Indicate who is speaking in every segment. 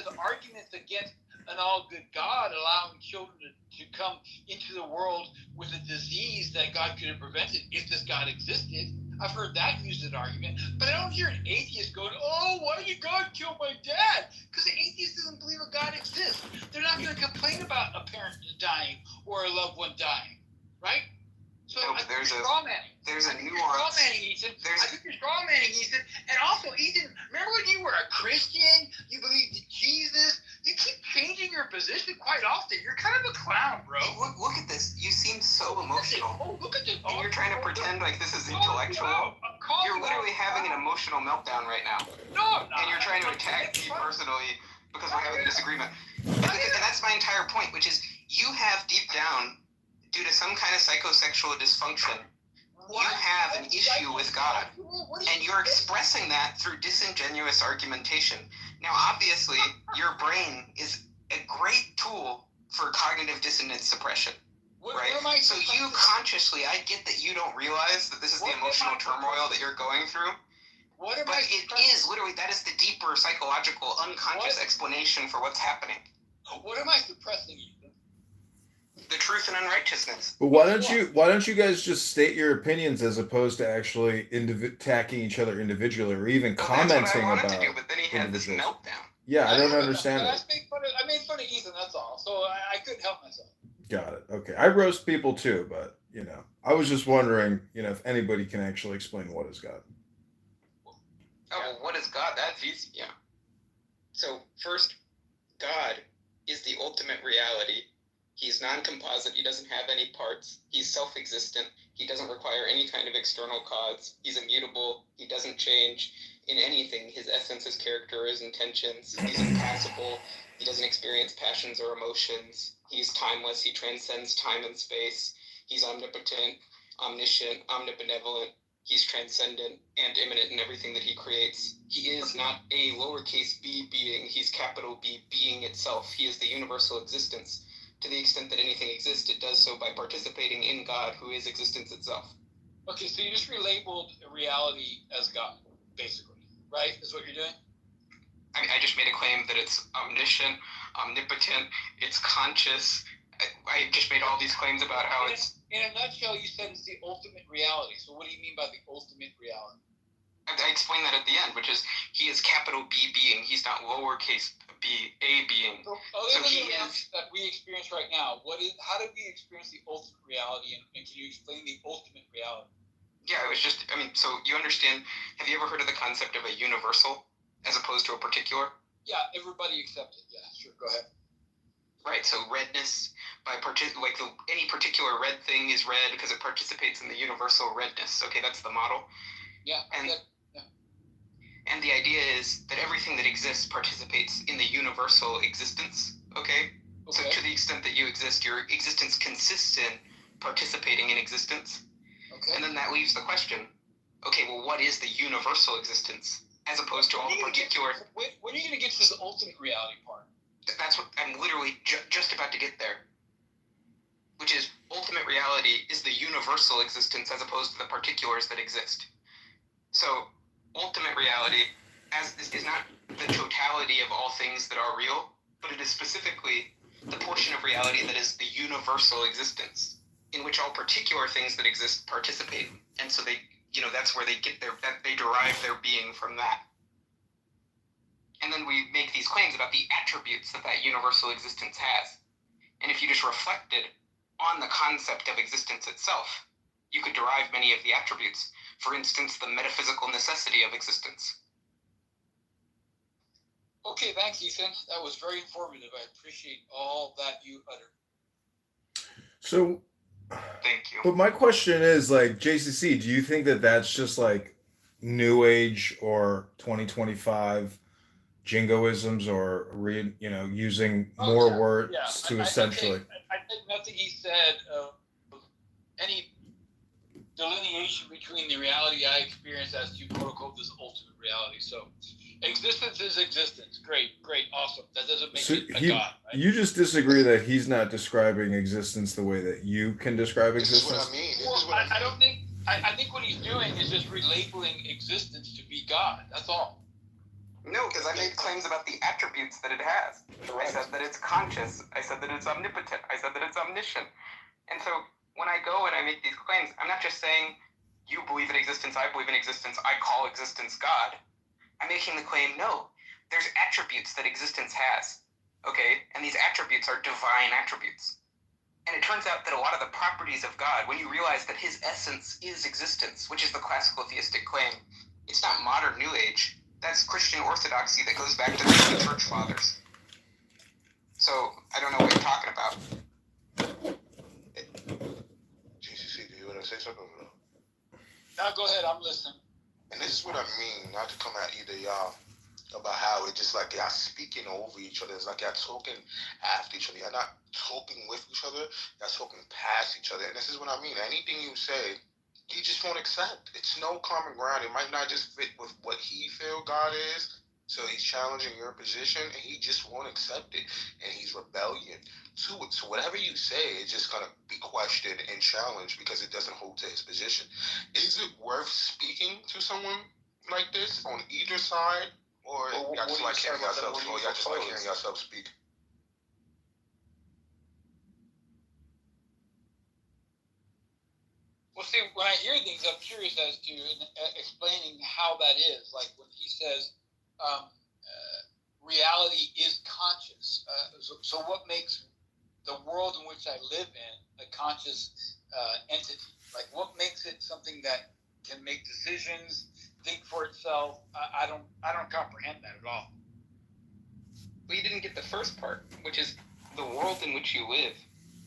Speaker 1: says arguments against an all-good God allowing children to come into the world with a disease that God could have prevented if this God existed. I've heard that used as an argument, but I don't hear an atheist going, "Oh, why did God kill my dad?" Because the atheist doesn't believe a God exists. They're not going to complain about a parent dying or a loved one dying, right? So
Speaker 2: no,
Speaker 1: I think
Speaker 2: there's
Speaker 1: you're strawmanning.
Speaker 2: There's a
Speaker 1: You're
Speaker 2: nuance.
Speaker 1: strawmanning, Ethan. I think you're strawmanning, Ethan. And also, Ethan, remember when you were a Christian? You believed in Jesus? You keep changing your position quite often. You're kind of a clown, bro.
Speaker 2: Look at this. You seem so emotional.
Speaker 1: Oh, look at this.
Speaker 2: And you're trying to pretend like this is intellectual. You're literally having an emotional meltdown right now.
Speaker 1: No, I'm not.
Speaker 2: And you're trying to attack me personally because we're having a disagreement. And that's my entire point, which is you have deep down, due to some kind of psychosexual dysfunction, you have an issue with God. And you're expressing that through disingenuous argumentation. Now, obviously, your brain is a great tool for cognitive dissonance suppression. Right? So you consciously, I get that you don't realize that this is the emotional turmoil that you're going through. But it is literally, that is the deeper psychological unconscious explanation for what's happening.
Speaker 1: What am I suppressing, Ethan?
Speaker 2: The truth and unrighteousness.
Speaker 3: But why don't you guys just state your opinions as opposed to actually attacking each other individually or even commenting
Speaker 2: that's what I wanted
Speaker 3: about
Speaker 2: to do, but then he had this meltdown.
Speaker 3: Yeah, I don't understand it.
Speaker 1: I made fun of Ethan, that's all. So I couldn't help myself.
Speaker 3: Got it. Okay. I roast people too, but I was just wondering, if anybody can actually explain what is God.
Speaker 2: Oh, well, what is God? That's easy. Yeah. So first, God is the ultimate reality. He's non-composite. He doesn't have any parts. He's self-existent. He doesn't require any kind of external cause. He's immutable. He doesn't change in anything. His essence, his character, his intentions. He's impassible. He doesn't experience passions or emotions. He's timeless. He transcends time and space. He's omnipotent, omniscient, omnibenevolent. He's transcendent and immanent in everything that he creates. He is not a lowercase b being. He's capital B being itself. He is the universal existence. To the extent that anything exists, it does so by participating in God, who is existence itself.
Speaker 1: Okay, so you just relabeled reality as God, basically, right? Is what you're doing?
Speaker 2: I just made a claim that it's omniscient, omnipotent, it's conscious. I just made all these claims about how it's...
Speaker 1: In a nutshell, you said it's the ultimate reality. So what do you mean by the ultimate reality?
Speaker 2: I explained that at the end, which is he is capital B being. He's not lowercase b a being.
Speaker 1: So he is that we experience right now. How do we experience the ultimate reality, and can you explain the ultimate reality?
Speaker 2: Yeah, so you understand, have you ever heard of the concept of a universal as opposed to a particular?
Speaker 1: Yeah, everybody accepts it. Yeah, sure, go ahead.
Speaker 2: Right, so redness, any particular red thing is red because it participates in the universal redness. Okay, that's the model.
Speaker 1: Yeah,
Speaker 2: and the idea is that everything that exists participates in the universal existence, okay? So to the extent that you exist, your existence consists in participating in existence. Okay. And then that leaves the question, okay, well, what is the universal existence as opposed to all the particular...
Speaker 1: When are you going to get to the ultimate reality part?
Speaker 2: That's what I'm literally just about to get there. Which is, ultimate reality is the universal existence as opposed to the particulars that exist. So, ultimate reality is not the totality of all things that are real, but it is specifically the portion of reality that is the universal existence, in which all particular things that exist participate. And so they, that's where they they derive their being from that. And then we make these claims about the attributes that universal existence has. And if you just reflected on the concept of existence itself, you could derive many of the attributes. For instance, the metaphysical necessity of existence.
Speaker 1: Okay, thanks, Ethan. That was very informative. I appreciate all that you uttered.
Speaker 3: So,
Speaker 2: thank you.
Speaker 3: But my question is, JCC, do you think that that's just New Age or 2025 jingoisms, or using more words to essentially?
Speaker 1: I think nothing he said any delineation between the reality I experience as to quote unquote this ultimate reality. So existence is existence. Great, awesome. That doesn't make it a God, right? You
Speaker 3: just disagree that he's not describing existence the way that you can describe existence?
Speaker 2: This is what I mean.
Speaker 1: I don't think I think what he's doing is just relabeling existence to be God. That's all.
Speaker 2: No, because I made claims about the attributes that it has.
Speaker 3: Correct.
Speaker 2: I said that it's conscious. I said that it's omnipotent. I said that it's omniscient. And so when I go and I make these claims, I'm not just saying, you believe in existence, I believe in existence, I call existence God. I'm making the claim, no, there's attributes that existence has, okay? And these attributes are divine attributes. And it turns out that a lot of the properties of God, when you realize that his essence is existence, which is the classical theistic claim, it's not modern New Age. That's Christian orthodoxy that goes back to the early church fathers. So I don't know what you're talking about.
Speaker 4: GCC, do you want to say something?
Speaker 1: No, go ahead. I'm listening.
Speaker 4: And this is what I mean, not to come at either y'all about how it just like y'all speaking over each other. It's like y'all talking after each other. Y'all not talking with each other. Y'all talking past each other. And this is what I mean. Anything you say, he just won't accept. It's no common ground. It might not just fit with what he feel God is. So he's challenging your position, and he just won't accept it. And he's rebellion to it. So whatever you say, it's just going to be questioned and challenged because it doesn't hold to his position. Is it worth speaking to someone like this on either side? Or y'all just like hearing yourself speak?
Speaker 1: Well, see, when I hear things, I'm curious as to explaining how that is. Like when he says, reality is conscious. So what makes the world in which I live in a conscious entity? Like what makes it something that can make decisions, think for itself? I don't comprehend that at all.
Speaker 2: Well, you didn't get the first part, which is the world in which you live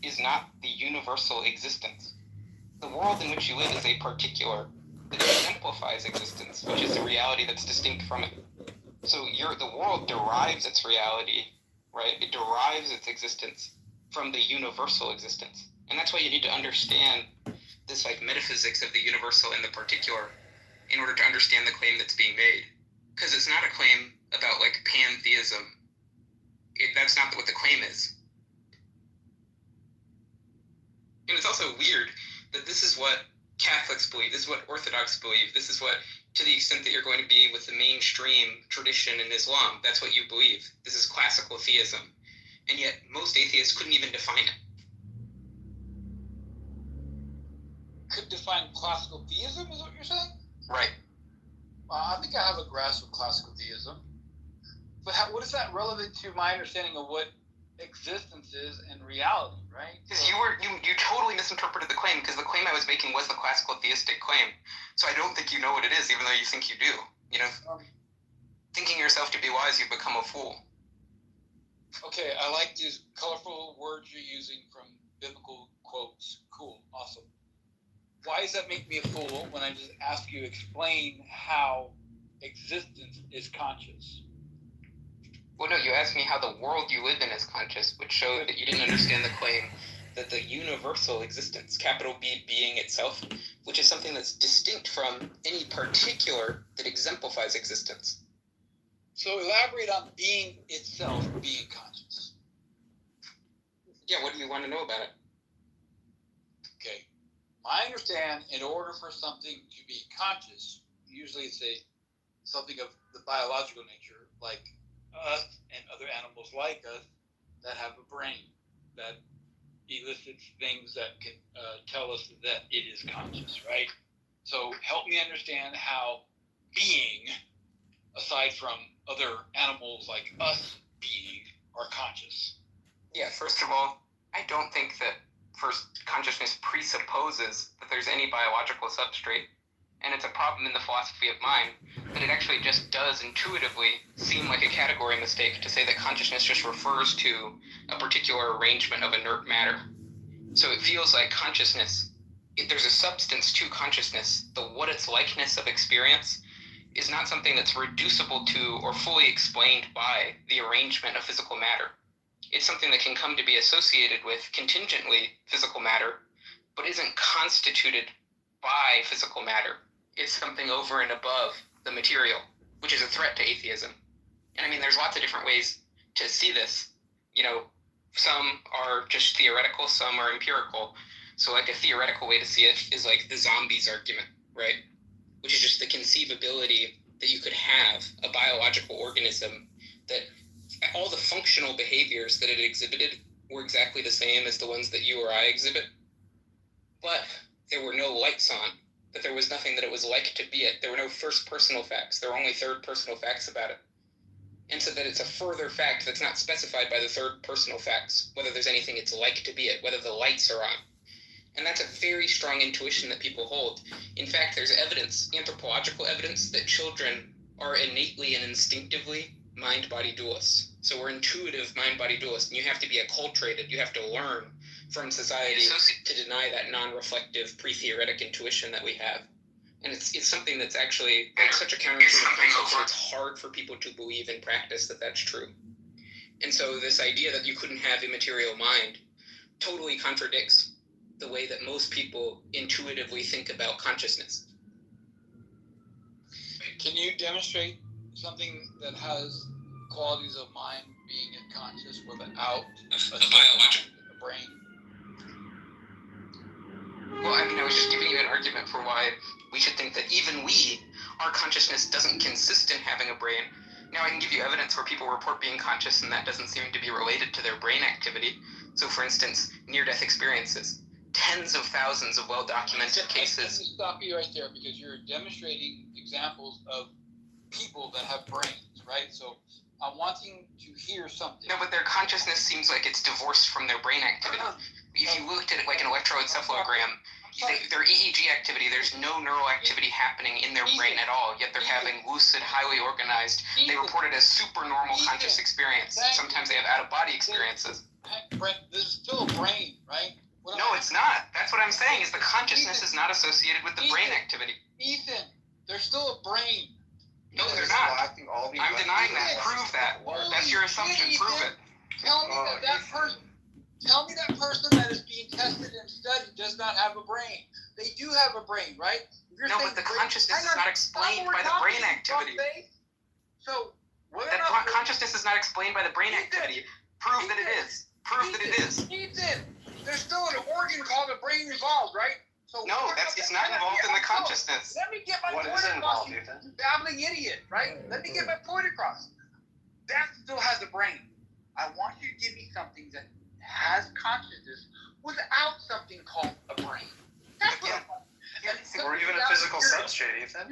Speaker 2: is not the universal existence. The world in which you live is a particular that exemplifies existence, which is a reality that's distinct from it. So the world derives its reality, right? It derives its existence from the universal existence. And that's why you need to understand this like metaphysics of the universal and the particular in order to understand the claim that's being made. Because it's not a claim about like pantheism. That's not what the claim is. And it's also weird that this is what Catholics believe, this is what Orthodox believe, this is what, to the extent that you're going to be with the mainstream tradition in Islam, that's what you believe. This is classical theism. And yet most atheists couldn't even define it.
Speaker 1: Could define classical theism, is what you're saying?
Speaker 2: Right.
Speaker 1: I think I have a grasp of classical theism. But what is that relevant to my understanding of what existence is and reality, right?
Speaker 2: Because you totally misinterpreted the claim, because the claim I was making was the classical theistic claim. So I don't think you know what it is, even though you think you do. You know, thinking yourself to be wise, you become a fool.
Speaker 1: Okay, I like these colorful words you're using from biblical quotes. Cool, awesome. Why does that make me a fool when I just ask you to explain how existence is conscious?
Speaker 2: Well, no, you asked me how the world you live in is conscious, which showed that you didn't understand the claim that the universal existence, capital B being itself, which is something that's distinct from any particular that exemplifies existence.
Speaker 1: So elaborate on being itself being conscious.
Speaker 2: Yeah, what do you want to know about it?
Speaker 1: Okay. I understand in order for something to be conscious, usually it's something of the biological nature, like us and other animals like us that have a brain that elicits things that can tell us that it is conscious, right? So help me understand how being, aside from other animals like us being, are conscious.
Speaker 2: Yeah, first of all, I don't think that consciousness presupposes that there's any biological substrate. And it's a problem in the philosophy of mind that it actually just does intuitively seem like a category mistake to say that consciousness just refers to a particular arrangement of inert matter. So it feels like consciousness, if there's a substance to consciousness, the what its likeness of experience is not something that's reducible to or fully explained by the arrangement of physical matter. It's something that can come to be associated with contingently physical matter, but isn't constituted by physical matter. It's something over and above the material, which is a threat to atheism. And I mean, there's lots of different ways to see this. You know, some are just theoretical, some are empirical. So like a theoretical way to see it is like the zombies argument, right? Which is just the conceivability that you could have a biological organism that all the functional behaviors that it exhibited were exactly the same as the ones that you or I exhibit, but there were no lights on, that there was nothing that it was like to be it. There were no first personal facts. There were only third personal facts about it. And so that it's a further fact that's not specified by the third personal facts, whether there's anything it's like to be it, whether the lights are on. And that's a very strong intuition that people hold. In fact, there's evidence, anthropological evidence, that children are innately and instinctively mind-body dualists. So we're intuitive mind-body dualists, and you have to be acculturated, you have to learn from society to deny that non-reflective, pre-theoretic intuition that we have. And it's something that's actually like such a counterintuitive concept that it's hard for people to believe in practice that that's true. And so this idea that you couldn't have immaterial mind totally contradicts the way that most people intuitively think about consciousness.
Speaker 1: Can you demonstrate something that has qualities of mind, being conscious, without a biological brain?
Speaker 2: Well, I mean, I was just giving you an argument for why we should think that even our consciousness doesn't consist in having a brain. Now I can give you evidence where people report being conscious and that doesn't seem to be related to their brain activity. So for instance, near-death experiences. Tens of thousands of well-documented cases.
Speaker 1: Let me stop you right there, because you're demonstrating examples of people that have brains, right? So I'm wanting to hear something.
Speaker 2: No, but their consciousness seems like it's divorced from their brain activity. If you looked at it like an electroencephalogram, their EEG activity, there's no neural activity happening in their brain at all, yet they're having lucid, highly organized, they report it as supernormal conscious experience. Sometimes they have out-of-body experiences.
Speaker 1: This is still a brain, right?
Speaker 2: No, it's not. That's what I'm saying, is the consciousness is not associated with the brain activity.
Speaker 1: Ethan, there's still a brain.
Speaker 2: No, they're not. I'm denying that. Prove that. That's your assumption. Prove it.
Speaker 1: Tell me that person that is being tested and studied does not have a brain. They do have a brain, right?
Speaker 2: No, but the consciousness is not explained by the brain activity.
Speaker 1: So,
Speaker 2: that consciousness is not explained by the brain activity. Prove that it is. Prove that it is.
Speaker 1: Ethan, there's still an organ called the brain involved, right? So
Speaker 2: no, it's not involved in the consciousness.
Speaker 1: Let me get my point across, you babbling idiot, right? Let me get my point across. That still has a brain. I want you to give me something that has consciousness without something called a brain. That's what I want.
Speaker 5: Or even a physical substrate, Ethan.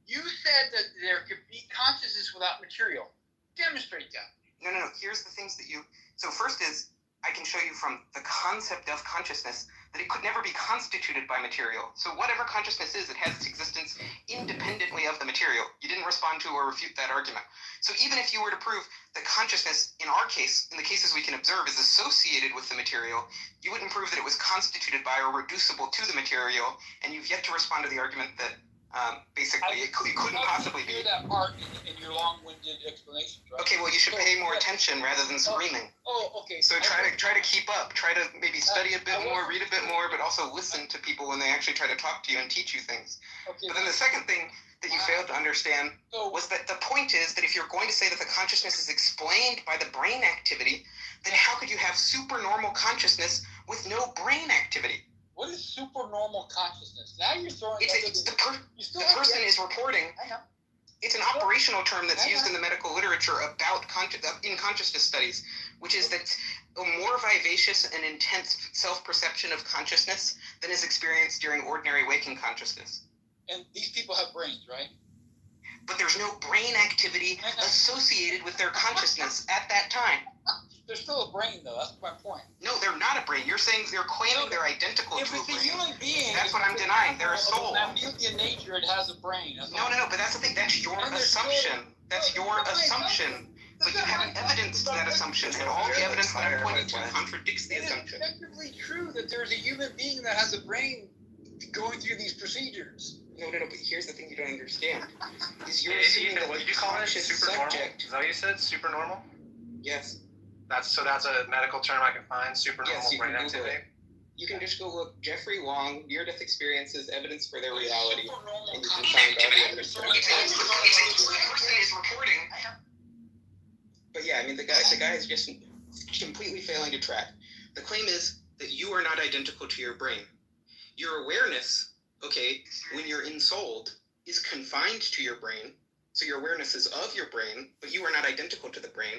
Speaker 1: You said that there could be consciousness without material. Demonstrate that.
Speaker 2: No. Here's the things that you... So first is, I can show you from the concept of consciousness that it could never be constituted by material. So whatever consciousness is, it has its existence independently of the material. You didn't respond to or refute that argument. So even if you were to prove that consciousness, in our case, in the cases we can observe, is associated with the material, you wouldn't prove that it was constituted by or reducible to the material, and you've yet to respond to the argument that basically it couldn't possibly be.
Speaker 1: I that part in your long-winded explanations, right?
Speaker 2: Okay, well, you should pay more attention rather than screaming.
Speaker 1: Okay.
Speaker 2: So try to keep up. Try to maybe study a bit more, read a bit more, but also listen to people when they actually try to talk to you and teach you things.
Speaker 1: Okay.
Speaker 2: But then the second thing that you failed to understand was that the point is that if you're going to say that the consciousness is explained by the brain activity, then how could you have supernormal consciousness with no brain activity?
Speaker 1: What is supernormal consciousness? Now you're throwing...
Speaker 2: The person is reporting...
Speaker 1: I know.
Speaker 2: It's an operational term that's used in the medical literature about in consciousness studies, which is that a more vivacious and intense self-perception of consciousness than is experienced during ordinary waking consciousness.
Speaker 1: And these people have brains, right?
Speaker 2: But there's no brain activity associated with their consciousness at that time.
Speaker 1: There's still a brain, though. That's my point.
Speaker 2: No, they're not a brain. You're saying they're claiming they're identical to a brain.
Speaker 1: If it's a human being...
Speaker 2: That's what I'm denying. They're a soul.
Speaker 1: In nature, it has a brain.
Speaker 2: No, but that's the thing. That's your assumption. That's your assumption. But you haven't evidenced that assumption, and all the evidence that I'm pointing to contradicts the assumption.
Speaker 1: It's effectively true that there's a human being that has a brain going through these procedures.
Speaker 2: No, but here's the thing you don't understand. Is you're
Speaker 5: assuming that what you call it supernormal? Is that what you said? Supernormal?
Speaker 2: Yes.
Speaker 5: That's a medical term I can find, supernormal brain activity?
Speaker 2: You can just go look Jeffrey Long, near-death experiences, evidence for their reality, and you can find all the evidence for it. It's the person is reporting. But yeah, I mean, the guy is just completely failing to track. The claim is that you are not identical to your brain. Your awareness, okay, when you're ensouled, is confined to your brain, so your awareness is of your brain, but you are not identical to the brain.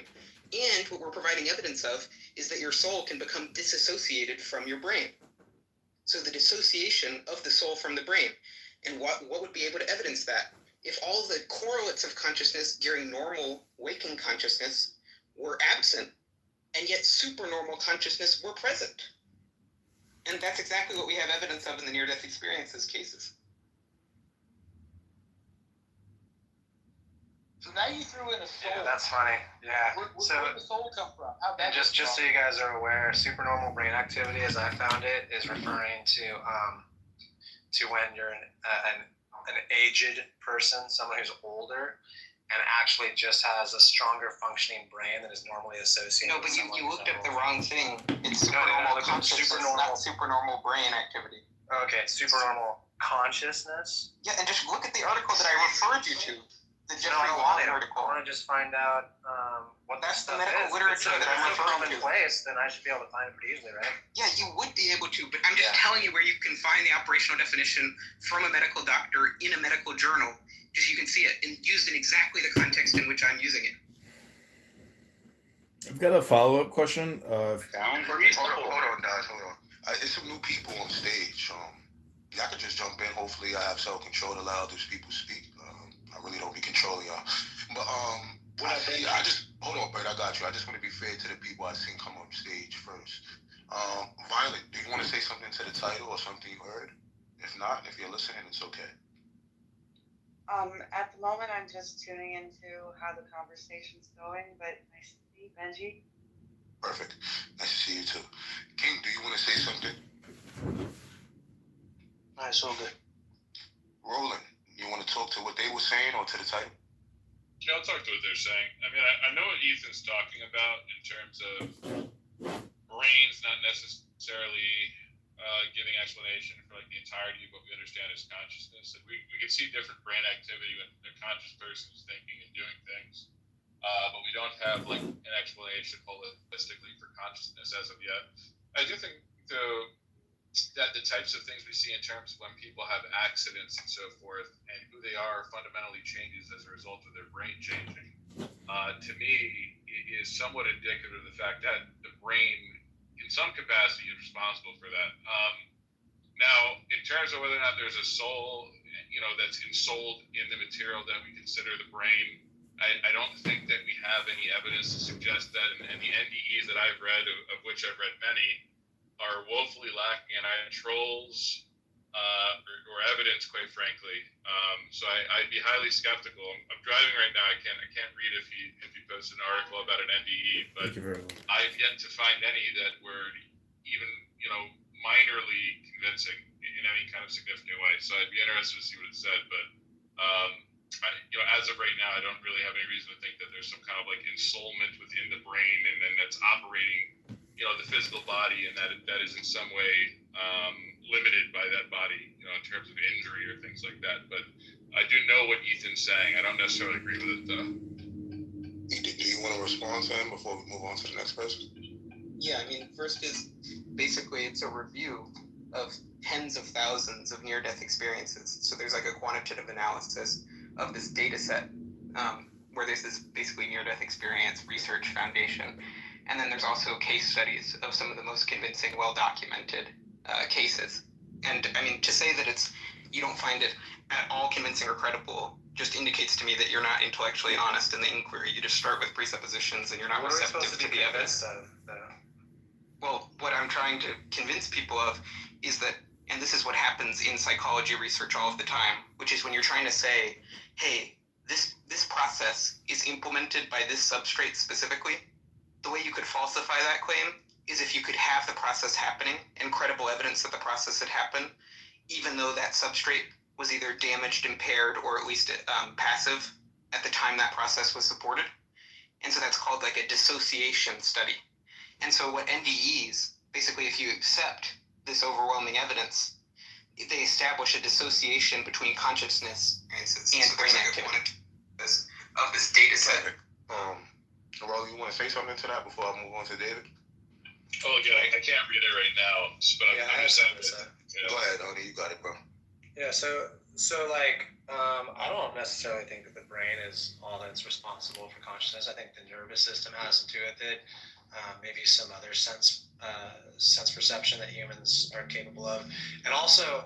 Speaker 2: And what we're providing evidence of is that your soul can become disassociated from your brain. So the dissociation of the soul from the brain. And what would be able to evidence that? If all the correlates of consciousness during normal waking consciousness were absent, and yet supernormal consciousness were present. And that's exactly what we have evidence of in the near-death experiences cases.
Speaker 1: So now you threw in a soul.
Speaker 5: Yeah, that's funny. Yeah.
Speaker 1: Where did the soul come from? How'd that
Speaker 5: And just
Speaker 1: come
Speaker 5: so
Speaker 1: from?
Speaker 5: you guys are aware, supernormal brain activity, as I found it, is referring to when you're an aged person, someone who's older, and actually just has a stronger functioning brain than is normally associated.
Speaker 2: No, but
Speaker 5: with
Speaker 2: you looked up the
Speaker 5: older.
Speaker 2: wrong thing. It's
Speaker 5: No,
Speaker 2: supernormal
Speaker 5: look up
Speaker 2: consciousness, not supernormal brain activity.
Speaker 5: Okay, supernormal consciousness.
Speaker 2: Yeah, and just look at the article that I referred you to. The
Speaker 5: No,
Speaker 2: Jeffrey
Speaker 5: I don't
Speaker 2: Wall
Speaker 5: want it. I
Speaker 2: article.
Speaker 5: want to just find out what
Speaker 2: That's
Speaker 5: this
Speaker 2: the
Speaker 5: stuff
Speaker 2: medical
Speaker 5: is.
Speaker 2: literature that I'm
Speaker 5: If it's so
Speaker 2: referring to.
Speaker 5: commonplace, then I should be able to find it pretty easily, right?
Speaker 2: Yeah, you would be able to, but I'm just
Speaker 5: Yeah.
Speaker 2: telling you where you can find the operational definition from a medical doctor in a medical journal, just you can see it and used in exactly the context in which I'm using it.
Speaker 3: I've got a follow-up question.
Speaker 4: Hold on, guys. Hold on. There's some new people on stage. I could just jump in. Hopefully, I have self-control to allow these people to speak. I really don't be controlling y'all. But I just hold on, Brett. I got you. I just want to be fair to the people I seen come on stage first. Violet, do you want to say something to the title or something you heard? If not, if you're listening, it's okay.
Speaker 6: At the moment, I'm just tuning into how the conversation's going, but nice to see you, Benji.
Speaker 4: Perfect. Nice to see you too. King, do you want to say something?
Speaker 5: Nice, all good.
Speaker 4: Roland, you want to talk to what they were saying or to the title?
Speaker 7: Yeah, I'll talk to what they're saying. I mean, I know what Ethan's talking about in terms of brains not necessarily giving explanation for like the entirety of what we understand as consciousness. And we can see different brain activity when a conscious person is thinking and doing things, but we don't have like an explanation holistically for consciousness as of yet. I do think, though, that the types of things we see in terms of when people have accidents and so forth and who they are fundamentally changes as a result of their brain changing, to me, is somewhat indicative of the fact that the brain, in some capacity, is responsible for that. Now, in terms of whether or not there's a soul, that's ensouled in the material that we consider the brain, I don't think that we have any evidence to suggest that, and the NDEs that I've read, of which I've read many, are woefully lacking in either trolls or evidence, quite frankly. So I'd be highly skeptical. I'm driving right now. I can't read if he posted an article about an NDE, but
Speaker 3: Thank you very much.
Speaker 7: I've yet to find any that were even minorly convincing in any kind of significant way. So I'd be interested to see what it said, but as of right now, I don't really have any reason to think that there's some kind of like ensoulment within the brain, and then that's operating the physical body, and that is in some way limited by that body, in terms of injury or things like that. But I do know what Ethan's saying. I don't necessarily agree with it, though.
Speaker 4: Do you want to respond to him before we move on to the next person?
Speaker 2: Yeah, I mean, first is basically it's a review of tens of thousands of near-death experiences. So there's like a quantitative analysis of this data set where there's this basically near-death experience research foundation. And then there's also case studies of some of the most convincing, well-documented cases. And I mean, to say that you don't find it at all convincing or credible just indicates to me that you're not intellectually honest in the inquiry. You just start with presuppositions and you're not
Speaker 5: What are we
Speaker 2: receptive
Speaker 5: supposed to
Speaker 2: to
Speaker 5: be
Speaker 2: the evidence.
Speaker 5: convinced of, though?
Speaker 2: Well, what I'm trying to convince people of is that, and this is what happens in psychology research all of the time, which is when you're trying to say, hey, this process is implemented by this substrate specifically, the way you could falsify that claim is if you could have the process happening and credible evidence that the process had happened, even though that substrate was either damaged, impaired, or at least passive at the time that process was supported. And so that's called like a dissociation study. And so what NDEs, basically if you accept this overwhelming evidence, they establish a dissociation between consciousness and brain activity of this data set.
Speaker 4: Rolly, you want to say something to that before I move on to David?
Speaker 7: Oh, again, I can't read it right now, but
Speaker 5: Yeah,
Speaker 7: I'm
Speaker 5: I
Speaker 7: just
Speaker 5: have
Speaker 7: saying
Speaker 5: something to say.
Speaker 4: Go ahead, Oni. You got it, bro.
Speaker 5: Yeah, so like I don't necessarily think that the brain is all that's responsible for consciousness. I think the nervous system has to do with it. Maybe some other sense perception that humans are capable of. And also,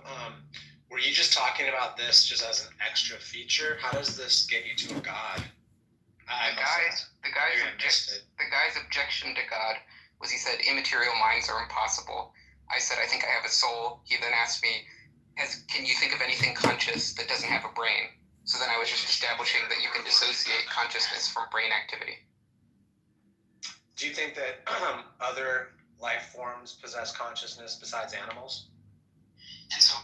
Speaker 5: were you just talking about this just as an extra feature? How does this get you to a God?
Speaker 2: The guy's objection to God was he said immaterial minds are impossible. I said I think I have a soul. He then asked me, can you think of anything conscious that doesn't have a brain? So then I was just establishing that you can dissociate consciousness from brain activity.
Speaker 5: Do you think that other life forms possess consciousness besides animals?
Speaker 2: And so,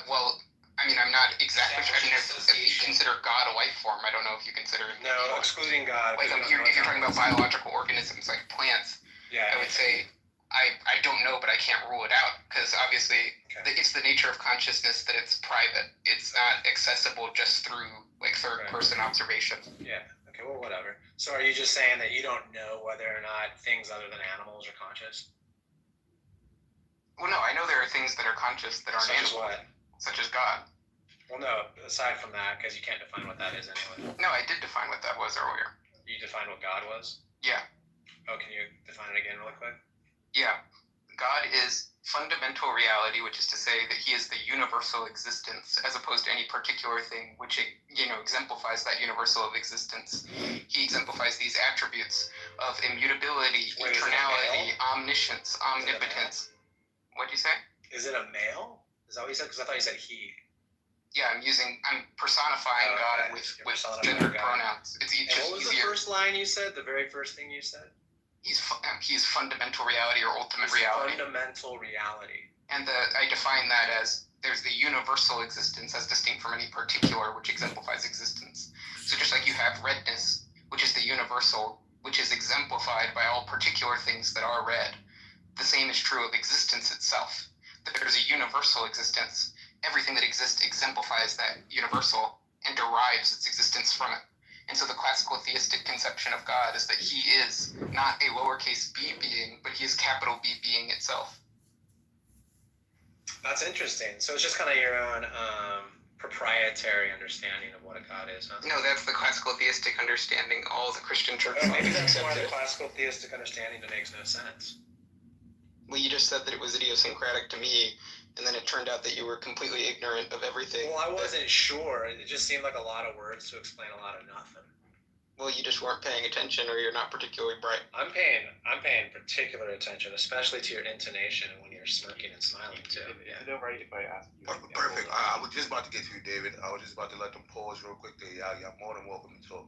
Speaker 2: well, I mean, I'm not exactly sure. I mean, if you consider God a life form, I don't know if you consider it.
Speaker 5: No, excluding God.
Speaker 2: Like, if you're talking about biological organisms like plants, I would say I don't know, but I can't rule it out because obviously it's the nature of consciousness that it's private. It's not accessible just through like third-person observation.
Speaker 5: Yeah. Okay. Well, whatever. So, are you just saying that you don't know whether or not things other than animals are conscious?
Speaker 2: Well, no. I know there are things that are conscious that aren't animals.
Speaker 5: Such as what?
Speaker 2: Such as God.
Speaker 5: Well, no. Aside from that, because you can't define what that is anyway.
Speaker 2: No, I did define what that was earlier.
Speaker 5: You defined what God was?
Speaker 2: Yeah.
Speaker 5: Oh, can you define it again really quick?
Speaker 2: Yeah. God is fundamental reality, which is to say that he is the universal existence as opposed to any particular thing, which, exemplifies that universal of existence. He exemplifies these attributes of immutability, eternality, omniscience, omnipotence. What'd you say?
Speaker 5: Is it a male? Is that what you said? Because I thought you said he.
Speaker 2: Yeah, I'm personifying God with gendered pronouns. It's easier.
Speaker 5: And what was the first line you said? The very first thing you said?
Speaker 2: He's fundamental reality or ultimate reality.
Speaker 5: Fundamental reality.
Speaker 2: And I define that as there's the universal existence as distinct from any particular, which exemplifies existence. So just like you have redness, which is the universal, which is exemplified by all particular things that are red, the same is true of existence itself. That there's a universal existence. Everything that exists exemplifies that universal and derives its existence from it. And so the classical theistic conception of God is that he is not a lowercase b being, but he is capital B being itself.
Speaker 5: That's interesting. So it's just kind of your own proprietary understanding of what a God is, huh?
Speaker 2: No, that's the classical theistic understanding. All the Christian church
Speaker 5: maybe that's
Speaker 2: accept
Speaker 5: why the
Speaker 2: it.
Speaker 5: classical theistic understanding that makes no sense.
Speaker 2: Well, you just said that it was idiosyncratic to me, and then it turned out that you were completely ignorant of everything.
Speaker 5: Well, I wasn't sure. It just seemed like a lot of words to explain a lot of nothing.
Speaker 2: Well, you just weren't paying attention, or you're not particularly bright.
Speaker 5: I'm paying particular attention, especially to your intonation and when you're smirking and smiling too.
Speaker 8: Is it alright if I ask you?
Speaker 4: Perfect. I was just about to get to you, David. I was just about to let them pause real quick. You're more than welcome to talk.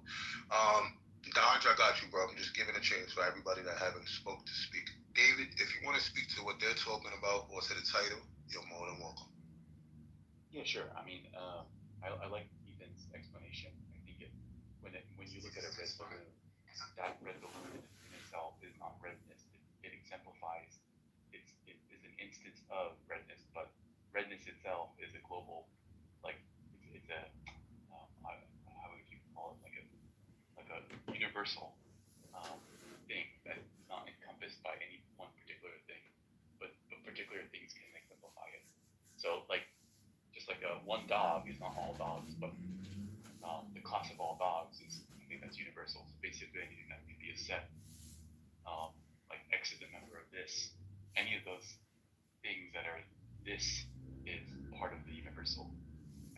Speaker 4: Dodge, I got you, bro. I'm just giving a chance for everybody that haven't spoke to speak. David, if you want to speak to what they're talking about or to the title, you're more than welcome.
Speaker 8: Yeah, sure. I mean, I like Ethan's explanation. I think when you look at a red balloon, that red balloon in itself is not redness. It exemplifies. It is an instance of redness, but redness itself is a global, like it's a how would you call it, like a universal thing that is not encompassed by any one particular thing, but particular things can exemplify it. So just like one dog is not all dogs, but the class of all dogs is something that's universal. So basically anything that could be a set, like X is a member of this, any of those things that are this is part of the universal.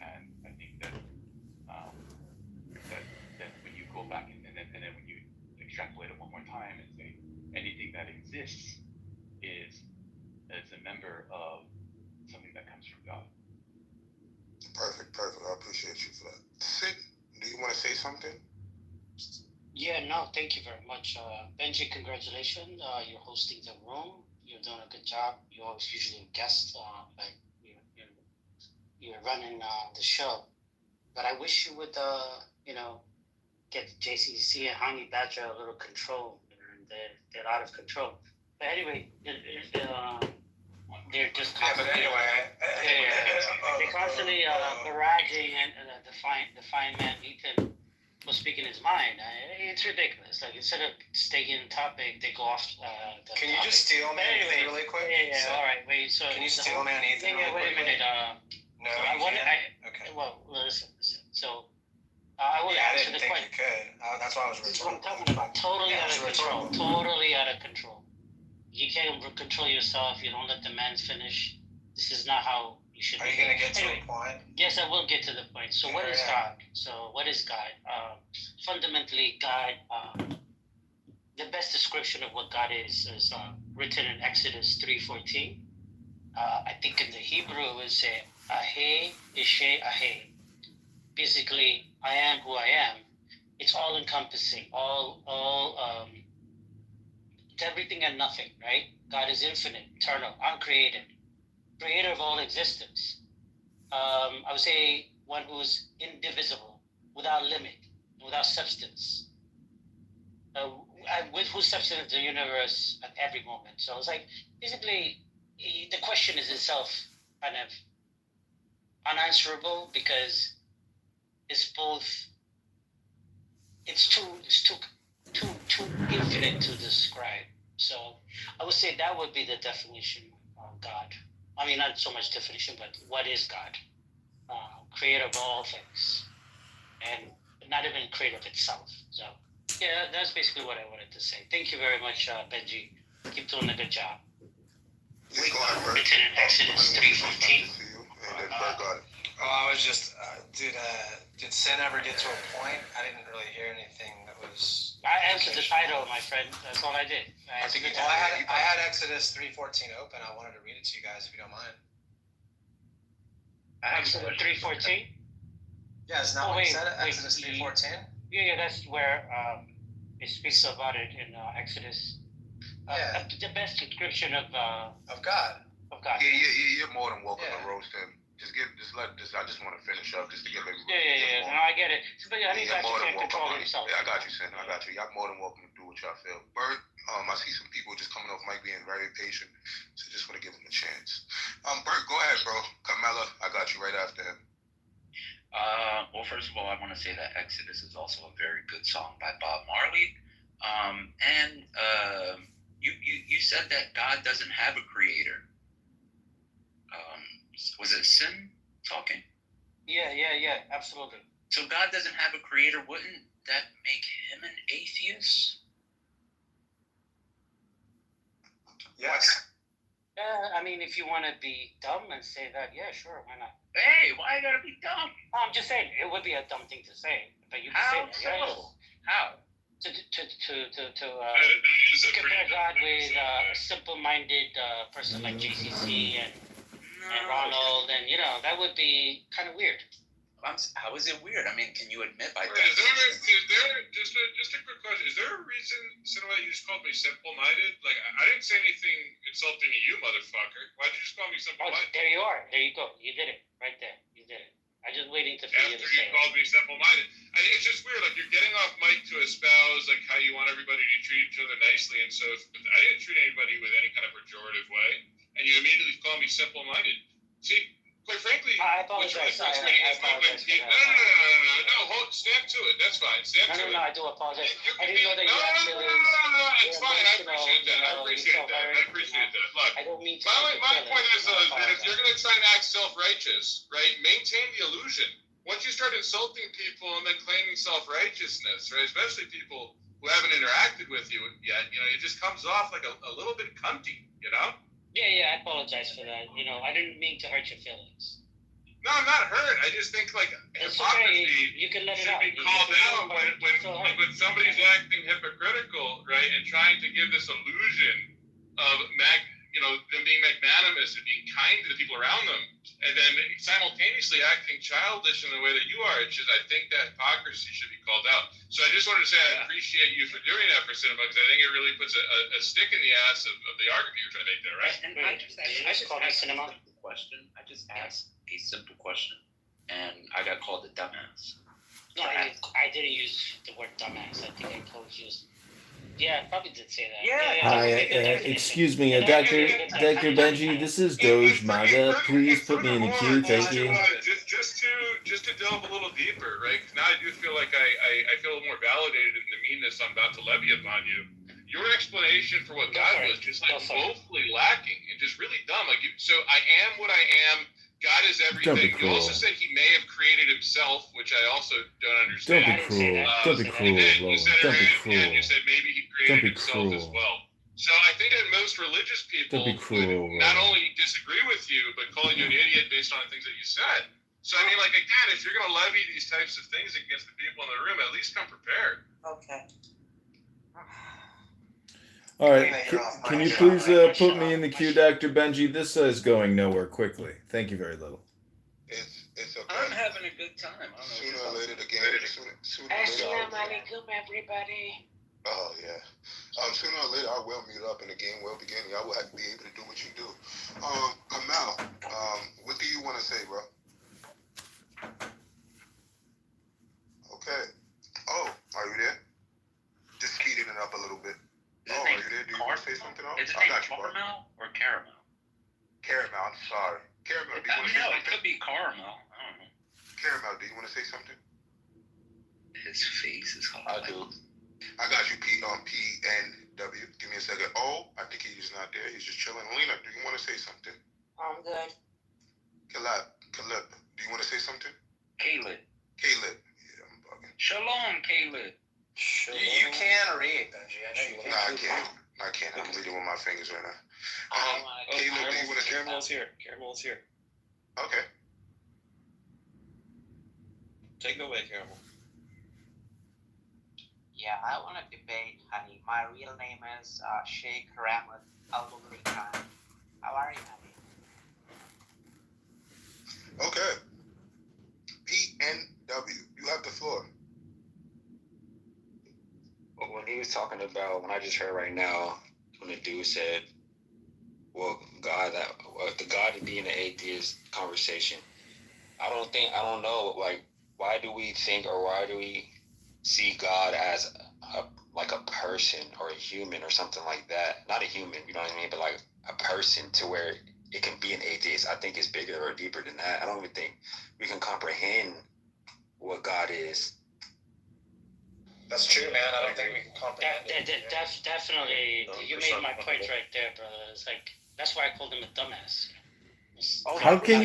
Speaker 8: And I think that that when you go back and then when you extrapolate it one more time and say anything that exists is a member of something that comes from God.
Speaker 4: Perfect. I appreciate you for that. Sid, do you want to say something?
Speaker 9: Yeah, no, thank you very much. Benji, congratulations. You're hosting the room. You're doing a good job. You're always usually a guest, like you're running the show. But I wish you would, get the JCC and Honey Badger a little control. They're out of control. But anyway, they're just constantly, they're constantly barraging and the fine man Ethan was speaking his mind. It's ridiculous. Like instead of staying in topic, they go off.
Speaker 5: Can you just steal man Ethan really quick?
Speaker 9: Yeah. All right. Wait. So
Speaker 5: can you steal man Ethan?
Speaker 9: Yeah. Wait a minute.
Speaker 5: No,
Speaker 9: I
Speaker 5: Okay.
Speaker 9: Well, listen. So I would
Speaker 5: I
Speaker 9: answer
Speaker 5: didn't
Speaker 9: the
Speaker 5: think
Speaker 9: question.
Speaker 5: you could. That's why I was
Speaker 9: This is what I'm
Speaker 5: rhetorical.
Speaker 9: talking about. Totally
Speaker 5: Yeah,
Speaker 9: out
Speaker 5: it's
Speaker 9: of control.
Speaker 5: rhetorical.
Speaker 9: Totally out of control. You can't control yourself. You don't let the man finish. This is not how you should.
Speaker 5: Are you gonna get to a point?
Speaker 9: Yes, I will get to the point. So, what is God? So, what is God? Fundamentally, God. The best description of what God is written in Exodus 3:14. I think in the Hebrew it would say Ahe Ishe Ahe. Basically, I am who I am. It's all encompassing. It's everything and nothing, right? God is infinite, eternal, uncreated, creator of all existence. I would say one who is indivisible, without limit, without substance. With whose substance the universe at every moment. So it's like basically the question is itself kind of unanswerable because it's too infinite to describe. So I would say that would be the definition of God. I mean, not so much definition, but what is God? Creator of all things, and not even creator of itself. So yeah, that's basically what I wanted to say. Thank you very much, Benji. Keep doing a good job. Written in Exodus 3:14.
Speaker 5: I was just, did sin ever get to a point? I didn't really hear anything that was.
Speaker 9: I answered the title, my friend. That's all I did.
Speaker 5: I had Exodus 3:14 open. I wanted to read it to you guys if you don't mind.
Speaker 9: Exodus 3:14.
Speaker 5: Yeah, it's not what you said. Exodus 3:14.
Speaker 9: Yeah, that's where it speaks about it in Exodus. The best description of
Speaker 5: God.
Speaker 9: Of God.
Speaker 4: Yeah, you're more than welcome to roast him. I just want to finish up just to give everybody.
Speaker 9: Yeah. No, I get it. But I think
Speaker 4: more than
Speaker 9: can't control himself.
Speaker 4: Yeah, I got you, Sin. I got you. Y'all more than welcome to do what y'all feel. Bert, I see some people just coming off mic being very patient, so just want to give them a chance. Bert, go ahead, bro. Carmela, I got you right after him.
Speaker 10: Well, first of all, I want to say that Exodus is also a very good song by Bob Marley. You said that God doesn't have a creator. Was it Sin talking?
Speaker 9: Yeah, absolutely.
Speaker 10: So God doesn't have a creator. Wouldn't that make him an atheist?
Speaker 5: Yes.
Speaker 9: I mean, if you want to be dumb and say that, yeah, sure, why not?
Speaker 10: Hey, why you gotta be dumb?
Speaker 9: I'm just saying, it would be a dumb thing to say, but you can say that.
Speaker 10: So? How?
Speaker 9: To compare God with a simple-minded person like JCC and Ronald, and that would be kind of weird.
Speaker 10: How is it weird? I mean, can you admit by that?
Speaker 7: Is there just a quick question? Is there a reason, Cinema, you just called me simple-minded? Like, I didn't say anything insulting to you, motherfucker. Why'd you just call me simple-minded?
Speaker 9: There you are. There you go. You did it right there. You did it. I'm just waiting for you to say it.
Speaker 7: After you called me simple-minded. It's just weird. Like, you're getting off mic to espouse, like, how you want everybody to treat each other nicely. And so I didn't treat anybody with any kind of pejorative way. And you immediately call me simple-minded. See, quite frankly,
Speaker 9: I apologize.
Speaker 7: No, stand to it. That's fine. Stand to it.
Speaker 9: No, I do apologize. I didn't know that
Speaker 7: No, it's fine. I appreciate that. Look,
Speaker 9: I don't mean to.
Speaker 7: My point is that if you're going to try and act self-righteous, right, maintain the illusion. Once you start insulting people and then claiming self-righteousness, right, especially people who haven't interacted with you yet, it just comes off like a little bit cunty,
Speaker 9: Yeah, I apologize for that. I didn't mean to hurt your feelings.
Speaker 7: No, I'm not hurt. I just think hypocrisy
Speaker 9: you can let it
Speaker 7: should
Speaker 9: out.
Speaker 7: be called out when somebody's acting hypocritical, right, and trying to give this illusion of them being magnanimous and being kind to the people around them, and then simultaneously acting childish in the way that you are. It's just, I think that hypocrisy should be called out. So I just wanted to say I appreciate you for doing that for Cinema, because I think it really puts a stick in the ass of the argument you're trying to make there, right?
Speaker 10: And I just asked a simple question. I just asked a simple question, and I got called a dumbass.
Speaker 9: No, I didn't use the word dumbass. I think I told you. Yeah, I probably did say that.
Speaker 3: Hi, excuse me, Dr. Benji, this is Doge Maga. Please put me in the queue, thank you.
Speaker 7: Just to delve a little deeper, right? Because now I do feel like I feel more validated in the meanness I'm about to levy upon you. Your explanation for what God was just woefully lacking and just really dumb. So I am what I am. God is everything.
Speaker 3: Don't be
Speaker 7: You also
Speaker 3: cruel.
Speaker 7: said he may have created himself, which I also don't
Speaker 3: Don't
Speaker 7: understand.
Speaker 3: be
Speaker 9: I didn't say
Speaker 3: cruel.
Speaker 9: that.
Speaker 3: Don't be
Speaker 9: And
Speaker 3: cruel,
Speaker 7: And then you
Speaker 3: Roland.
Speaker 7: said it
Speaker 3: Don't be
Speaker 7: right at the end. You
Speaker 3: cruel.
Speaker 7: said maybe he
Speaker 3: Don't
Speaker 7: created
Speaker 3: be
Speaker 7: himself as
Speaker 3: cruel.
Speaker 7: well. So I think that most religious people
Speaker 3: Don't be cruel,
Speaker 7: would not
Speaker 3: Roland.
Speaker 7: only disagree with you, but calling you an idiot based on the things that you said. So I mean, like again, if you're going to levy these types of things against the people in the room, at least come prepared.
Speaker 6: Okay.
Speaker 3: All right.
Speaker 5: You're off
Speaker 3: Can
Speaker 5: mic.
Speaker 3: you please put me in the queue, Dr. Benji? This is going nowhere quickly. Thank you very little.
Speaker 4: It's okay.
Speaker 10: I'm having a good time. I don't know.
Speaker 4: Sooner or later, the game. Sooner or later.
Speaker 9: Assalamualaikum, everybody.
Speaker 4: Oh yeah. Sooner or later, I will meet up and the game will begin. Y'all will have to be able to do what you do. Kamal, what do you want to say, bro? Okay. Oh, are you there? Just speeding it up a little bit.
Speaker 10: Is
Speaker 4: Oh,
Speaker 10: it
Speaker 4: are
Speaker 10: named
Speaker 4: you there? Do you want to say something else?
Speaker 10: Is it
Speaker 4: I
Speaker 10: named
Speaker 4: got you, bro.
Speaker 10: caramel or caramel?
Speaker 4: Caramel, I'm sorry. Caramel, do you want to say
Speaker 10: No, it
Speaker 4: something?
Speaker 10: could be caramel. I don't know.
Speaker 4: Caramel, do you want to say something?
Speaker 10: His face is hot.
Speaker 2: I do.
Speaker 4: I got you, PNW. Give me a second. Oh, I think he's not there. He's just chilling. Lena, do you want to say something?
Speaker 6: I'm good.
Speaker 4: Caleb, do you want to say something?
Speaker 10: Caleb.
Speaker 4: Caleb. Yeah, I'm bugging.
Speaker 10: Shalom, Caleb.
Speaker 5: You can read, Benji. I know you can.
Speaker 4: Nah, I can't. I can't. I'm reading with my fingers right now. Caleb, do you want to say
Speaker 5: Caramel's here. Caramel's here.
Speaker 4: Okay.
Speaker 5: Take it away, Caramel.
Speaker 11: Yeah, I want to debate, honey. My real name is Sheikh Rahmat Al-Bukhari Khan. How are you, honey?
Speaker 4: Okay. PNW, you have the floor.
Speaker 2: When he was talking about, when I just heard right now, when the dude said, well, the God being an atheist conversation, I don't know, like, why do we think or why do we see God as like a person or a human or something like that? Not a human, you know what I mean, but like a person to where it can be an atheist. I think it's bigger or deeper than that. I don't even think we can comprehend what God is.
Speaker 5: That's true, man. I don't think we can comprehend it.
Speaker 9: Definitely, you made my point right there, brother. It's like, that's why I called him a dumbass.
Speaker 3: How can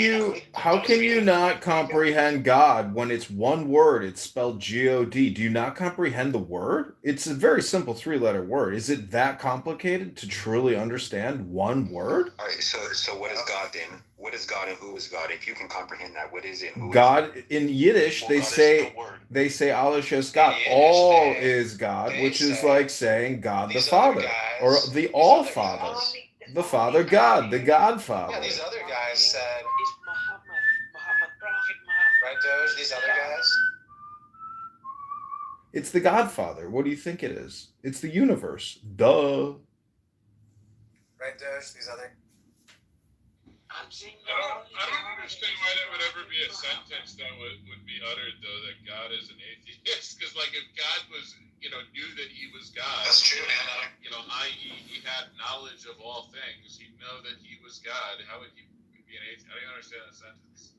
Speaker 3: you not comprehend God when it's one word? It's spelled G-O-D. Do you not comprehend the word? It's a very simple 3-letter word. Is it that complicated to truly understand one word?
Speaker 2: All right, so what is God then? What is God and who is God? If you can comprehend that, what is it? Who
Speaker 3: God
Speaker 2: is
Speaker 3: in Yiddish, they say Allah is God. All is God, which is like saying God the Father or the All Father, the Father God, the Godfather.
Speaker 5: Yeah, these other guys said,
Speaker 11: It's Muhammad, Prophet Muhammad.
Speaker 5: right, Doge? These other guys.
Speaker 3: It's the Godfather. What do you think it is? It's the universe. Duh.
Speaker 5: Right, Doge? These other.
Speaker 11: I'm saying
Speaker 7: I don't understand why that would ever be a sentence that would be uttered, though, that God is an atheist. Because, like, if God was, knew that he was God,
Speaker 5: That's true, man.
Speaker 7: i.e., he had knowledge of all things, he'd know that he was God. How would he be an atheist? I don't understand that sentence.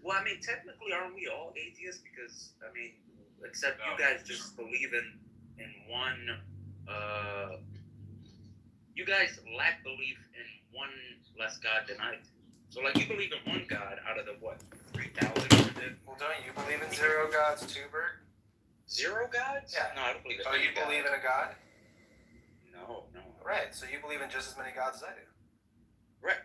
Speaker 10: Well, I mean, technically, aren't we all atheists? Because, I mean, except you guys just believe in one. You guys lack belief in one less God than I do. So, like, you believe in one God out of the, 3,000?
Speaker 5: Well, don't you believe in zero gods too, Bert?
Speaker 10: Zero gods?
Speaker 5: Yeah.
Speaker 10: No, I don't believe in
Speaker 5: Oh, you believe in a God?
Speaker 10: No.
Speaker 5: Right, so you believe in just as many gods as I do.
Speaker 10: Right.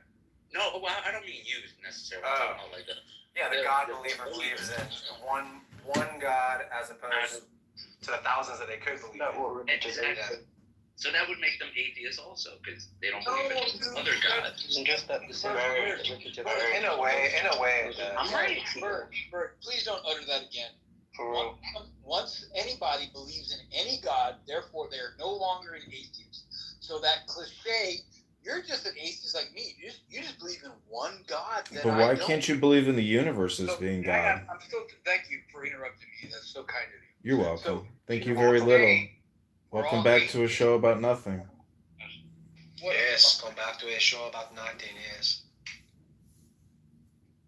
Speaker 10: No, well, I don't mean you necessarily.
Speaker 5: Oh.
Speaker 10: I'm talking about like that.
Speaker 5: Yeah, the God believer believes in one God as opposed to the thousands that they could believe in.
Speaker 10: Exactly. So that would make them atheists also, because they don't believe in other gods.
Speaker 11: Just that
Speaker 5: In a way, it does.
Speaker 10: I'm right.
Speaker 1: Bert, please don't utter that again.
Speaker 11: For real.
Speaker 1: Once anybody believes in any God, therefore they are no longer an atheist. So that cliche, you're just an atheist like me. You just believe in one God.
Speaker 3: But why can't you believe in the universe as being God?
Speaker 1: I'm still. Thank you for interrupting me. That's so kind of you.
Speaker 3: You're welcome.
Speaker 1: So,
Speaker 3: Thank you very little. Welcome
Speaker 1: all
Speaker 3: back to a show about nothing.
Speaker 5: Yes, go back to a show about nothing, yes.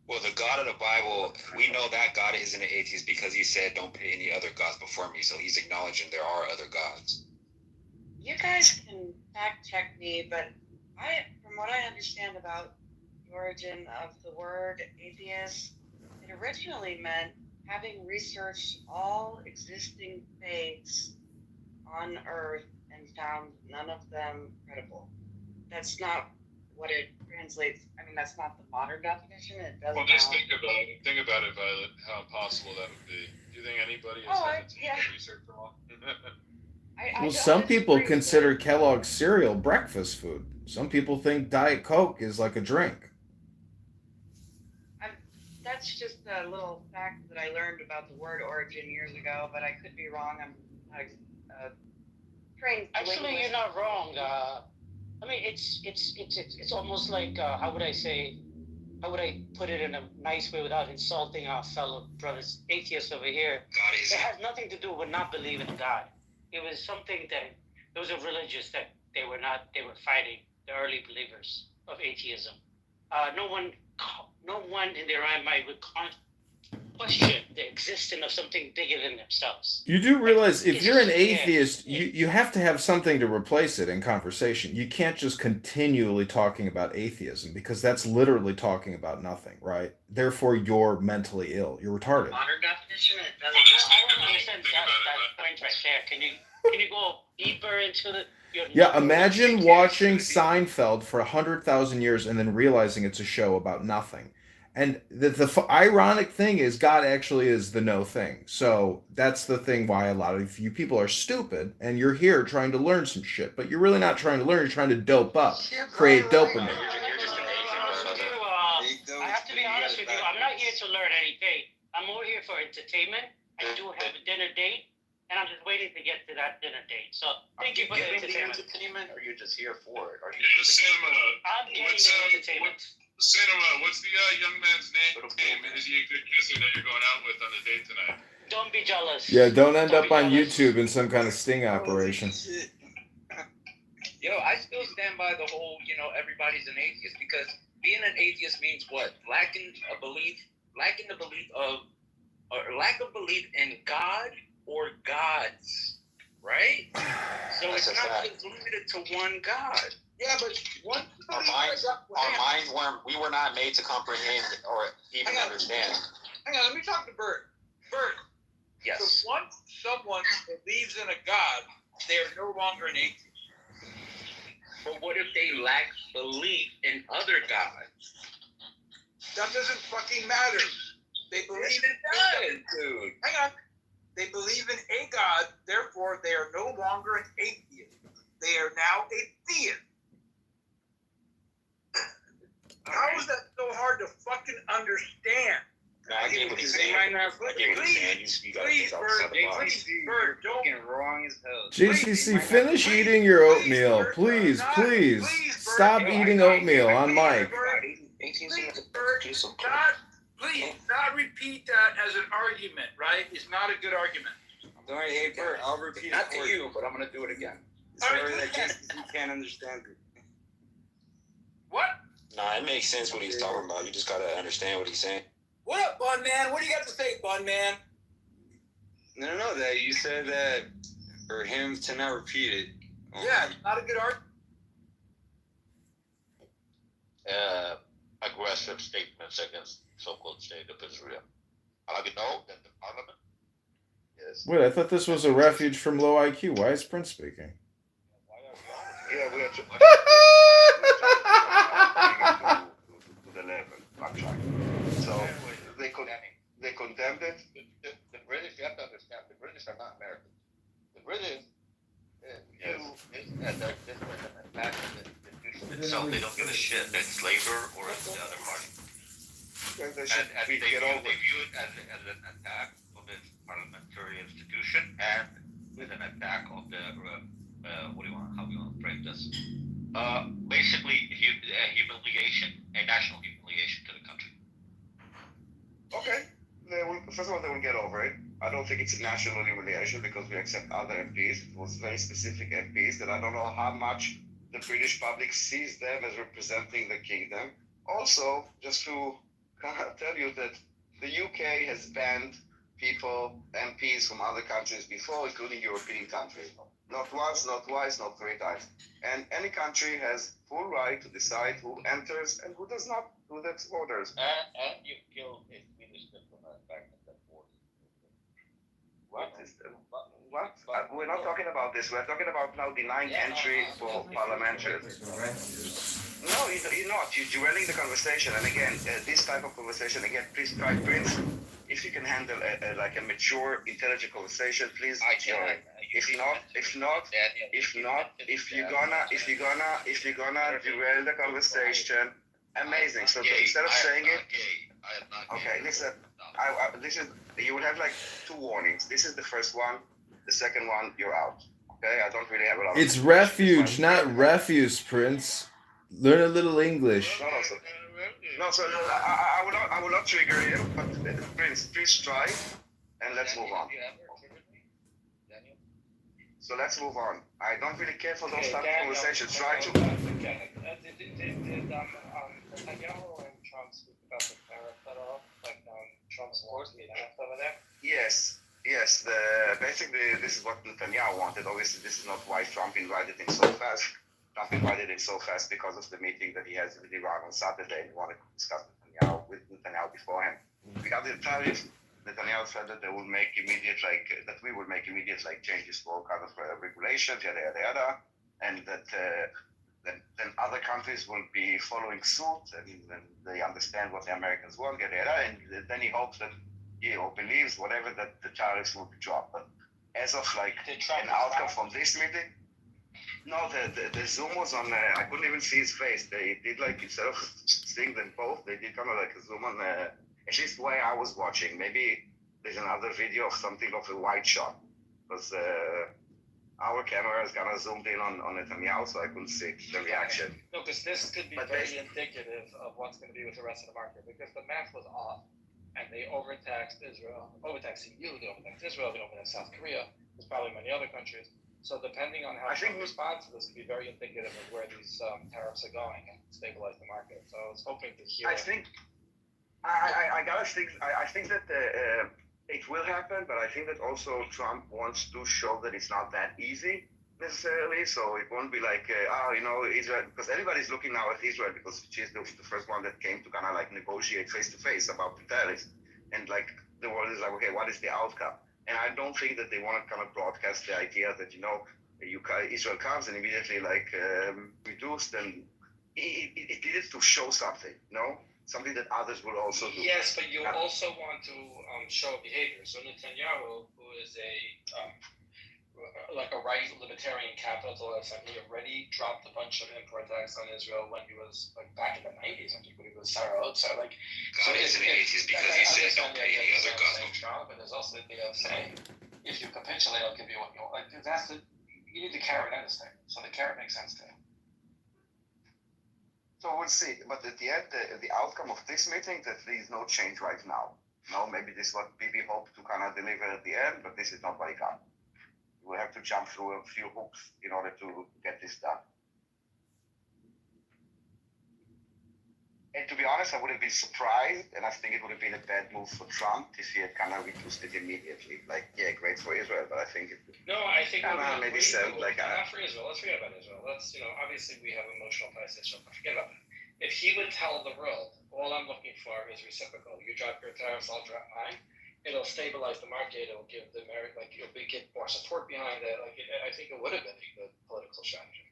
Speaker 2: Well, the God of the Bible, we know that God isn't an atheist because he said, don't put any other gods before me. So he's acknowledging there are other gods.
Speaker 6: You guys can fact check me, but from what I understand about the origin of the word atheist, it originally meant having researched all existing faiths on earth and found none of them credible. That's not what it translates. I mean, that's not the modern definition. It does
Speaker 7: Well,
Speaker 6: now.
Speaker 7: just think about it, Violet, how impossible that would be. Do you think anybody has ever taken research from all?
Speaker 3: Well, some people consider Kellogg's cereal breakfast food. Some people think Diet Coke is like a drink.
Speaker 6: That's just a little fact that I learned about the word origin years ago, but I could be wrong. I'm not trained.
Speaker 9: Actually, you're not wrong. I mean, it's almost like how would I put it in a nice way without insulting our fellow brothers atheists over here? It has nothing to do with not believing in God. It was something that it was a religious that they were fighting the early believers of atheism. No one in their right mind would question the existence of something bigger than themselves.
Speaker 3: You do realize if you're an atheist, you have to have something to replace it in conversation. You can't just continually talking about atheism because that's literally talking about nothing, right? Therefore, you're mentally ill. You're retarded.
Speaker 6: Modern definition.
Speaker 9: I don't understand that point right there. Can you go deeper into the?
Speaker 3: Yeah, imagine watching Seinfeld for 100,000 years and then realizing it's a show about nothing. And the ironic thing is God actually is the no thing. So that's the thing why a lot of you people are stupid and you're here trying to learn some shit. But you're really not trying to learn. You're trying to dope up, create dopamine.
Speaker 9: I have to be honest with you. I'm not here to learn anything. I'm over here for entertainment. I do have a dinner date. And I'm just waiting to get to that dinner date. So thank you for the entertainment.
Speaker 10: Or you're just here for it? Are you
Speaker 9: I'm getting the entertainment.
Speaker 7: Cinema, what's the young man's name? Is he a good kisser that you're going out with on the date tonight?
Speaker 9: Don't be jealous.
Speaker 3: Yeah, don't end up on YouTube in some kind of sting operation.
Speaker 10: Yo, I still stand by the whole, everybody's an atheist, because being an atheist means what? Lacking the belief lack of belief in God or gods, right? So it's not just limited to one God.
Speaker 2: Yeah, but our minds we were not made to comprehend or even understand.
Speaker 1: Hang on, let me talk to Bert. Bert.
Speaker 10: Yes.
Speaker 1: So once someone believes in a God, they are no longer an atheist.
Speaker 10: But what if they lack belief in other gods?
Speaker 1: That doesn't fucking matter. They believe
Speaker 10: it does, dude.
Speaker 1: Hang on. They believe in a God, therefore they are no longer an atheist. They are now a theist. How is that so hard to fucking understand?
Speaker 2: I get what you're saying. Please,
Speaker 1: Bert, don't
Speaker 10: get wrong as hell.
Speaker 3: JCC, finish eating your oatmeal. Please, please. Stop eating oatmeal on mic.
Speaker 1: Please, not repeat that as an argument, right? It's not a good argument.
Speaker 2: Sorry, hey, Bert, I'll repeat it.
Speaker 10: Not to you, but I'm going to do it again.
Speaker 2: Sorry that JCC can't understand it.
Speaker 1: What?
Speaker 12: Nah, it makes sense what he's talking about. You just gotta understand what he's saying.
Speaker 1: What up, Bun Man? What do you got to say, Bun Man?
Speaker 2: No, that you said that for him to not repeat it.
Speaker 1: Yeah, it's not a good argument.
Speaker 12: Aggressive statements against so-called state of Israel. I know that the parliament is...
Speaker 3: Wait, I thought this was a refuge from low IQ. Why is Prince speaking?
Speaker 12: Yeah, we have to... to the level, actually. So they condemned it. The British, you have to understand, the British are not Americans. The British, this was an attack on the institution itself. They don't give a shit if it's Labour or it's the other party. And they view it as an attack of the parliamentary institution and with an attack of the how do you want to frame this? Basically, humiliation, a national humiliation to the country.
Speaker 13: Okay. First of all, they will get over it. I don't think it's a national humiliation because we accept other MPs. It was very specific MPs that I don't know how much the British public sees them as representing the kingdom. Also, just to tell you that the UK has banned MPs from other countries before, including European countries. Not once, not twice, not 3 times. And any country has full right to decide who enters and who does not to the borders.
Speaker 12: And you killed a Swedish diplomat back in the 40s.
Speaker 13: What is that? What? We're not talking about this. We're talking about now denying entry for parliamentarians. No, you're not. You're dwelling the conversation. And again, this type of conversation, again, please try, Prince, if you can handle like a mature, intelligent conversation, please join. If you're gonna derail the conversation, amazing. So instead of saying it, okay, listen, this is, you will have like 2 warnings. This is the first one. The second one, you're out. Okay, I don't really have a lot.
Speaker 3: It's refuge, not refuse, Prince. Learn a little English.
Speaker 13: So I will not trigger him, but Prince, please try, and let's move on. So let's move on. I don't really care for those type of conversations. Try to.
Speaker 5: Did Netanyahu and Trump speak about the tariff at all? Like Trump's wars being asked over there?
Speaker 13: Yes. Basically, this is what Netanyahu wanted. Obviously, this is not why Trump invited him so fast. Trump invited him so fast because of the meeting that he has with Iran on Saturday. He wanted to discuss with Netanyahu beforehand. Regarding the tariffs, Netanyahu said that we will make immediate changes for all kinds of regulations, yada, and that then other countries will be following suit, and they understand what the Americans want, yada, and then he hopes that or believes whatever that the tariffs will be dropped. But as of like an outcome from this meeting, no, the Zoom was on. I couldn't even see his face. They did like, instead of seeing them both, they did kind of like a Zoom on. At least the way I was watching. Maybe there's another video of something of a wide shot, because our camera is kind of zoomed in on Netanyahu, so I couldn't see the reaction.
Speaker 5: No, because this could be very indicative of what's going to be with the rest of the market, because the math was off. And they overtaxed Israel, overtaxed EU, they overtaxed Israel, they overtaxed South Korea. There's probably many other countries. So depending on how Trump responds to this, could be very indicative of where these tariffs are going and stabilize the market. So I was hoping to hear.
Speaker 13: I think that it will happen, but I think that also Trump wants to show that it's not that easy necessarily. So it won't be like, Israel, because everybody's looking now at Israel because she's the first one that came to kind of like negotiate face to face about the tariffs. And like the world is like, okay, what is the outcome? And I don't think that they want to kind of broadcast the idea that, Israel comes and immediately like reduced, and it needed to show something, something that others will also do.
Speaker 5: Yes, but you also want to show behavior. So Netanyahu, who is like a right libertarian capitalist, and he already dropped a bunch of import tax on Israel when he was like back in the 90s, I think, when he was Sarah. So like,
Speaker 12: God is in the 80s because he said don't pay any other government.
Speaker 5: But there's also the idea of saying, if you capitulate, I'll give you what you want. Like you need the carrot and the stick. So the carrot makes sense to him.
Speaker 13: So we'll see. But at the end, the outcome of this meeting, that there is no change right now. Maybe this is what Bibi hoped to kind of deliver at the end, but this is not what he got. We'll have to jump through a few hoops in order to get this done. And to be honest, I would have been surprised, and I think it would have been a bad move for Trump if he had kind of reduced it immediately. Like, yeah, great for Israel, but I think it.
Speaker 5: No, I think
Speaker 13: maybe said like
Speaker 5: not for Israel. Let's forget about Israel. Let's obviously we have emotional ties to Israel. Forget about that. If he would tell the world, all I'm looking for is reciprocal. You drop your tariffs, I'll drop mine. It'll stabilize the market. It'll give the American, it'll get more support behind it. I think it would have been a good political strategy.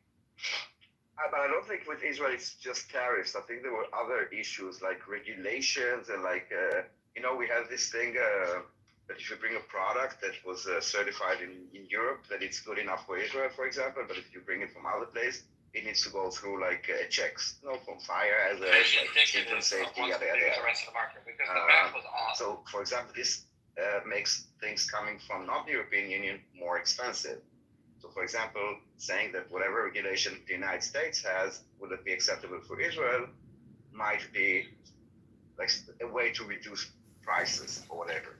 Speaker 13: But I don't think with Israel it's just tariffs. I think there were other issues like regulations and we have this thing that if you bring a product that was certified in Europe, that it's good enough for Israel, for example. But if you bring it from other place, it needs to go through checks, from fire as a children's safety,
Speaker 5: the rest of the market, because the math was off.
Speaker 13: So, for example, this makes things coming from not the European Union more expensive. So, for example, saying that whatever regulation the United States has, will it be acceptable for Israel, might be like a way to reduce prices or whatever.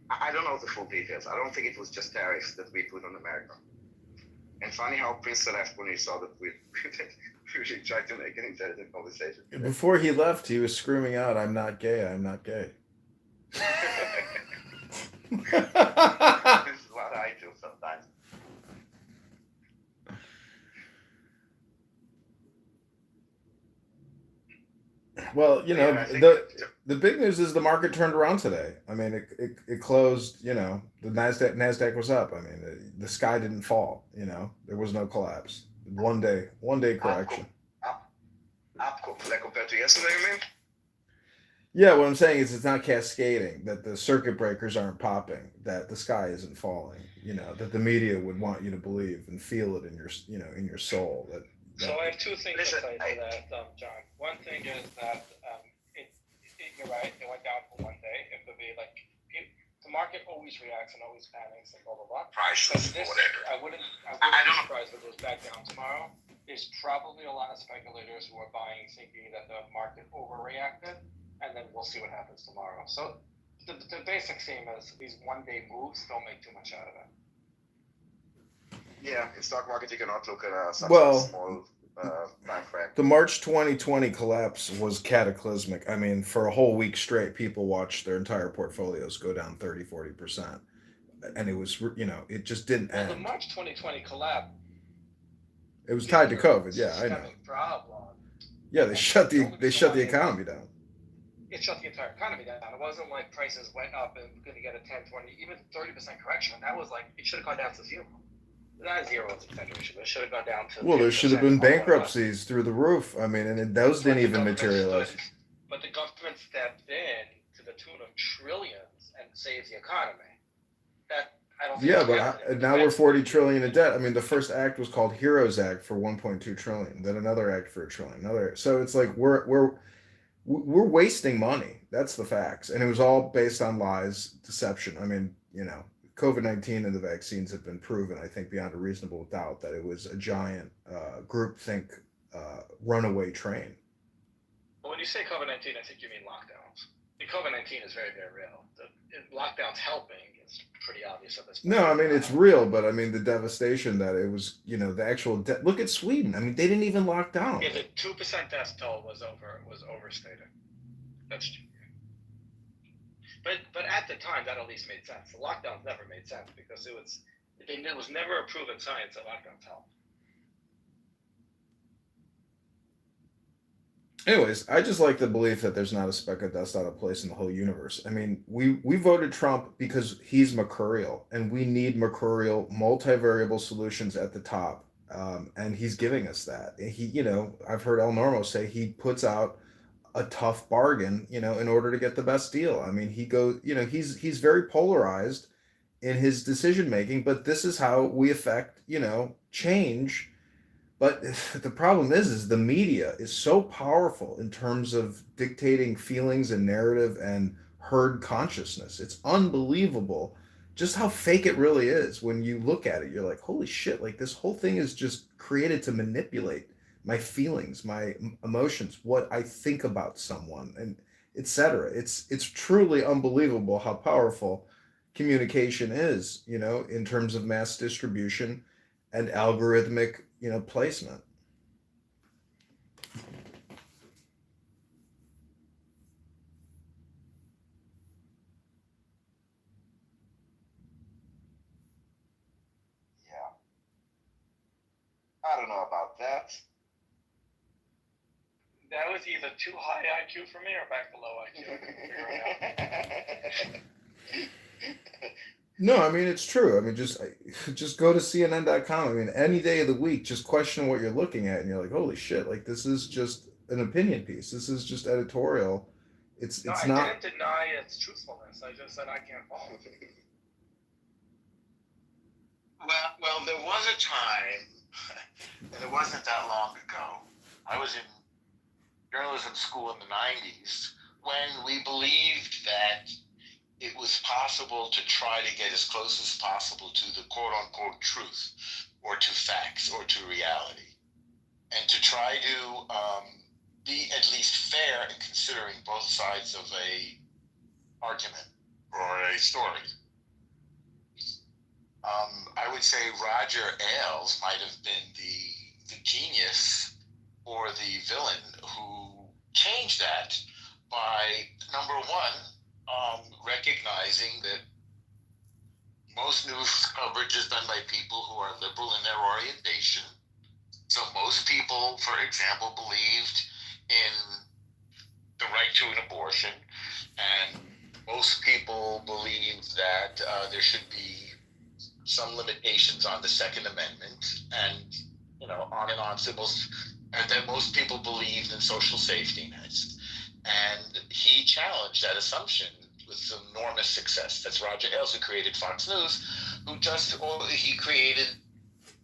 Speaker 13: I don't know the full details. I don't think it was just tariffs that we put on America. And funny how Prince left when he saw that we really tried to make an intelligent conversation.
Speaker 3: Before he left, he was screaming out, "I'm not gay, I'm not gay."
Speaker 13: This is what I do sometimes.
Speaker 3: Well, you know,
Speaker 13: Yeah, I think
Speaker 3: the big news is the market turned around today. I mean, it closed. You know, the Nasdaq was up. I mean, the sky didn't fall. You know, there was no collapse. One day correction.
Speaker 13: up like compared to yesterday, you mean?
Speaker 3: Yeah, what I'm saying is it's not cascading. That the circuit breakers aren't popping. That the sky isn't falling. You know, that the media would want you to believe and feel it in your in your soul.
Speaker 14: So I have two things to say to that, John. One thing is that you're right. It went down for one day. It could be like the market always reacts and always panics and blah blah blah.
Speaker 13: Prices, whatever.
Speaker 14: I wouldn't be surprised if it goes back down tomorrow. There's probably a lot of speculators who are buying, thinking that the market overreacted, and then we'll see what happens tomorrow. So the basic theme is these one-day moves don't make too much out of it.
Speaker 13: Yeah, in stock market you cannot look at such
Speaker 3: Well,
Speaker 13: a small time frame.
Speaker 3: The March 2020 collapse was cataclysmic. I mean, for a whole week straight, people watched their entire portfolios go down 30-40%. And it was, you know, it just didn't end.
Speaker 14: The March 2020 collapse.
Speaker 3: It was tied to COVID. Yeah, I know.
Speaker 14: Problem.
Speaker 3: Yeah, they shut the economy down.
Speaker 14: It shut the entire economy down. It wasn't like prices went up and going to get a 10, 20, even 30% correction. That was like, it should have gone down to zero. Not zero is exaggeration. It should have gone down to.
Speaker 3: Well, there should have been bankruptcies through the roof. I mean, and those didn't even materialize.
Speaker 14: But the government stepped in to the tune of trillions and saved the economy. That I don't.
Speaker 3: Yeah, but now we're 40 trillion in debt. I mean, the first act was called Heroes Act for 1.2 trillion. Then another act for $1 trillion. So it's like we're wasting money. That's the facts, and it was all based on lies, deception. I mean, you know. COVID-19 and the vaccines have been proven, I think, beyond a reasonable doubt that it was a giant groupthink runaway train.
Speaker 14: Well, when you say COVID-19, I think you mean lockdowns. The COVID-19 is very, very real. The lockdowns helping is pretty obvious at this point.
Speaker 3: No, I mean, it's real, but I mean, the devastation that it was, you know, the actual look at Sweden. I mean, they didn't even lock down.
Speaker 14: Yeah, the 2% death toll was overstated. That's true. But at the time, that at least made sense. The lockdowns never made sense because it was never a proven science that lockdowns help.
Speaker 3: Anyways, I just like the belief that there's not a speck of dust out of place in the whole universe. I mean, we voted Trump because he's mercurial, and we need mercurial, multivariable solutions at the top, and he's giving us that. He, you know, I've heard El Normo say he puts out a tough bargain, you know, in order to get the best deal. I mean, he goes, you know, he's very polarized in his decision making, but this is how we affect, you know, change. But the problem is the media is so powerful in terms of dictating feelings and narrative and herd consciousness. It's unbelievable just how fake it really is. When you look at it, you're like, holy shit, like this whole thing is just created to manipulate my feelings, my emotions, what I think about someone, and etc. It's truly unbelievable how powerful communication is, you know, in terms of mass distribution and algorithmic, you know, placement.
Speaker 13: Yeah. I don't know about that.
Speaker 14: That was either too high IQ for me or back to low IQ.
Speaker 3: No, I mean, it's true. I mean, just go to CNN.com. I mean, any day of the week, just question what you're looking at, and you're like, holy shit, like this is just an opinion piece. This is just editorial. It's not.
Speaker 14: I didn't deny its truthfulness. I just said I can't follow it.
Speaker 4: Well, there was a time, and it wasn't that long ago. I was in journalism school in the 90s when we believed that it was possible to try to get as close as possible to the quote-unquote truth or to facts or to reality, and to try to be at least fair in considering both sides of a argument or a story. I would say Roger Ailes might have been the genius or the villain who changed that by, number one, recognizing that most news coverage is done by people who are liberal in their orientation. So most people, for example, believed in the right to an abortion, and most people believe that there should be some limitations on the Second Amendment, and on and on. And then most people believed in social safety nets, and he challenged that assumption with enormous success. That's Roger Ailes, who created Fox News, he created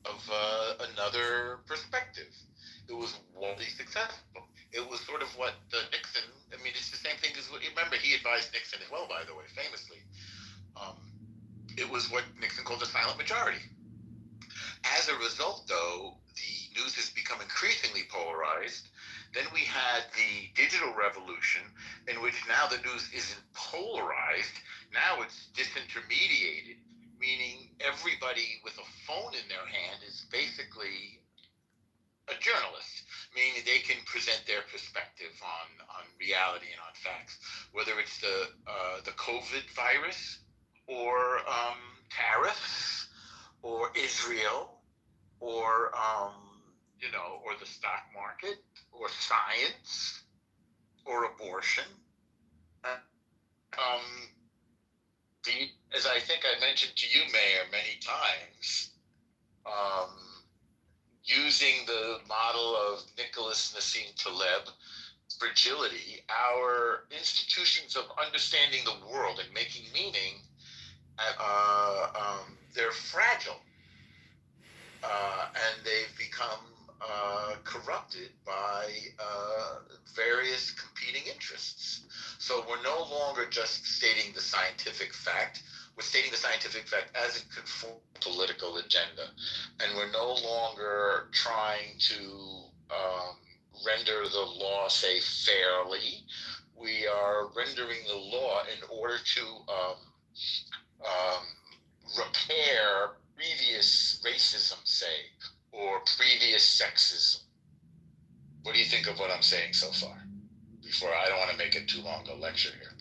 Speaker 4: another perspective. It was wildly successful. It was sort of what Nixon. I mean, it's the same thing as remember he advised Nixon as well, by the way, famously. It was what Nixon called a silent majority. As a result, though, the news has become increasingly polarized. Then we had the digital revolution, in which now the news isn't polarized. Now it's disintermediated, meaning everybody with a phone in their hand is basically a journalist, meaning they can present their perspective on reality and on facts, whether it's the COVID virus or tariffs or Israel or or the stock market or science or abortion. As I think I mentioned to you, Mayor, many times, using the model of Nicholas Nassim Taleb, fragility, our institutions of understanding the world and making meaning, they're fragile, and they've become corrupted by various competing interests. So we're no longer just stating the scientific fact. We're stating the scientific fact as it conforms to a political agenda. And we're no longer trying to render the law, say, fairly. We are rendering the law in order to repair previous racism, say, or previous sexism. What do you think of what I'm saying so far? I don't want to make it too long a lecture here.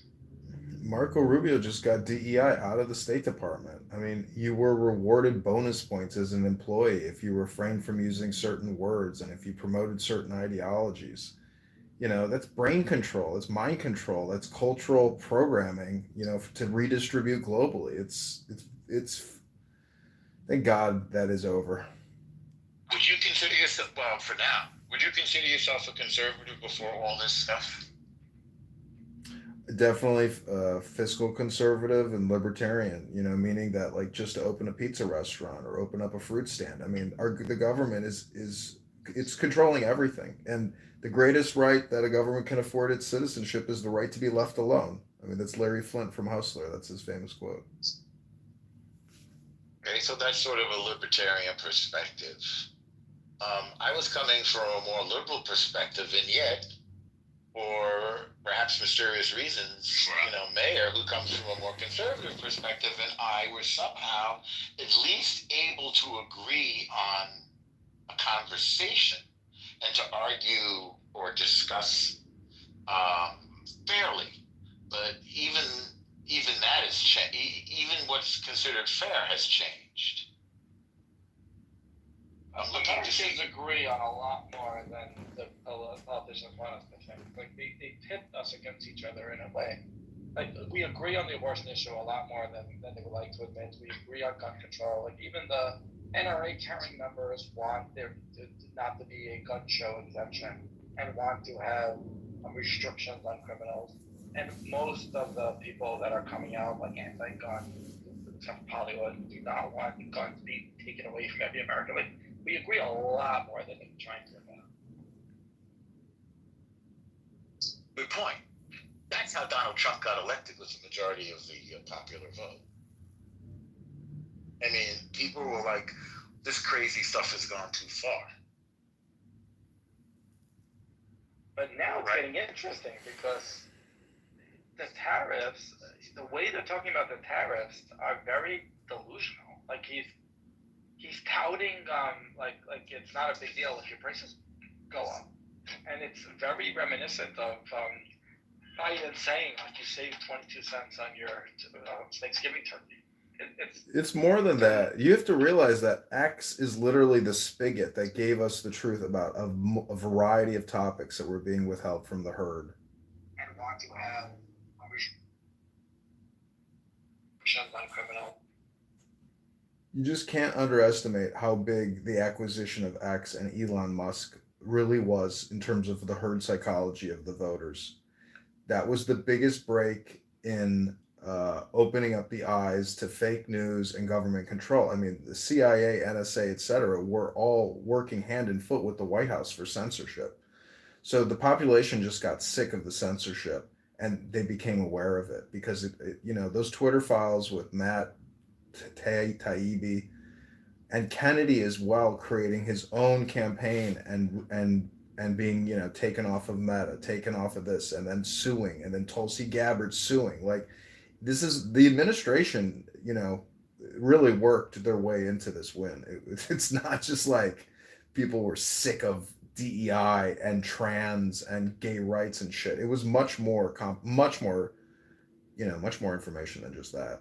Speaker 3: Marco Rubio just got DEI out of the State Department. I mean, you were rewarded bonus points as an employee if you refrained from using certain words and if you promoted certain ideologies. That's brain control, it's mind control, that's cultural programming, to redistribute globally. It's thank God that is over.
Speaker 4: Would you consider yourself, well, for now, would you consider yourself a conservative before all this stuff?
Speaker 3: Definitely fiscal conservative and libertarian, meaning that, like, just to open a pizza restaurant or open up a fruit stand. I mean, the government it's controlling everything. And the greatest right that a government can afford its citizenship is the right to be left alone. I mean, that's Larry Flint from Hustler. That's his famous quote.
Speaker 4: Okay, so that's sort of a libertarian perspective. I was coming from a more liberal perspective, and yet, for perhaps mysterious reasons, Mayor, who comes from a more conservative perspective, and I were somehow at least able to agree on a conversation and to argue or discuss fairly. But even that has changed. Even what's considered fair has changed.
Speaker 14: Americans agree on a lot more than the politicians want us to think. Like, they pit us against each other in a way. Like, we agree on the abortion issue a lot more than they would like to admit. We agree on gun control. Like, even the NRA carrying members want there not to be a gun show exemption and want to have restrictions on criminals. And most of the people that are coming out, like, anti-gun, except Hollywood, do not want guns to be taken away from every American. Like, we agree a lot more than they're trying to admit.
Speaker 4: Good point. That's how Donald Trump got elected, with the majority of the popular vote. I mean, people were like, this crazy stuff has gone too far.
Speaker 14: But now it's getting interesting because the tariffs, the way they're talking about the tariffs are very delusional. Like, he's touting like it's not a big deal if your prices go up, and it's very reminiscent of Biden saying, like, you save 22 cents on your Thanksgiving turkey.
Speaker 3: It's more than that. You have to realize that X is literally the spigot that gave us the truth about a variety of topics that were being withheld from the herd.
Speaker 5: to have on criminal.
Speaker 3: You just can't underestimate how big the acquisition of X and Elon Musk really was in terms of the herd psychology of the voters. That was the biggest break in opening up the eyes to fake news and government control. I mean, the CIA, NSA, etc., were all working hand in foot with the White House for censorship. So the population just got sick of the censorship, and they became aware of it because those Twitter files with Matt Taibbi and Kennedy as well, creating his own campaign and being taken off of Meta, taken off of this, and then suing, and then Tulsi Gabbard suing. Like, this is the administration, really worked their way into this win. It's not just like people were sick of DEI and trans and gay rights and shit. It was much more information than just that.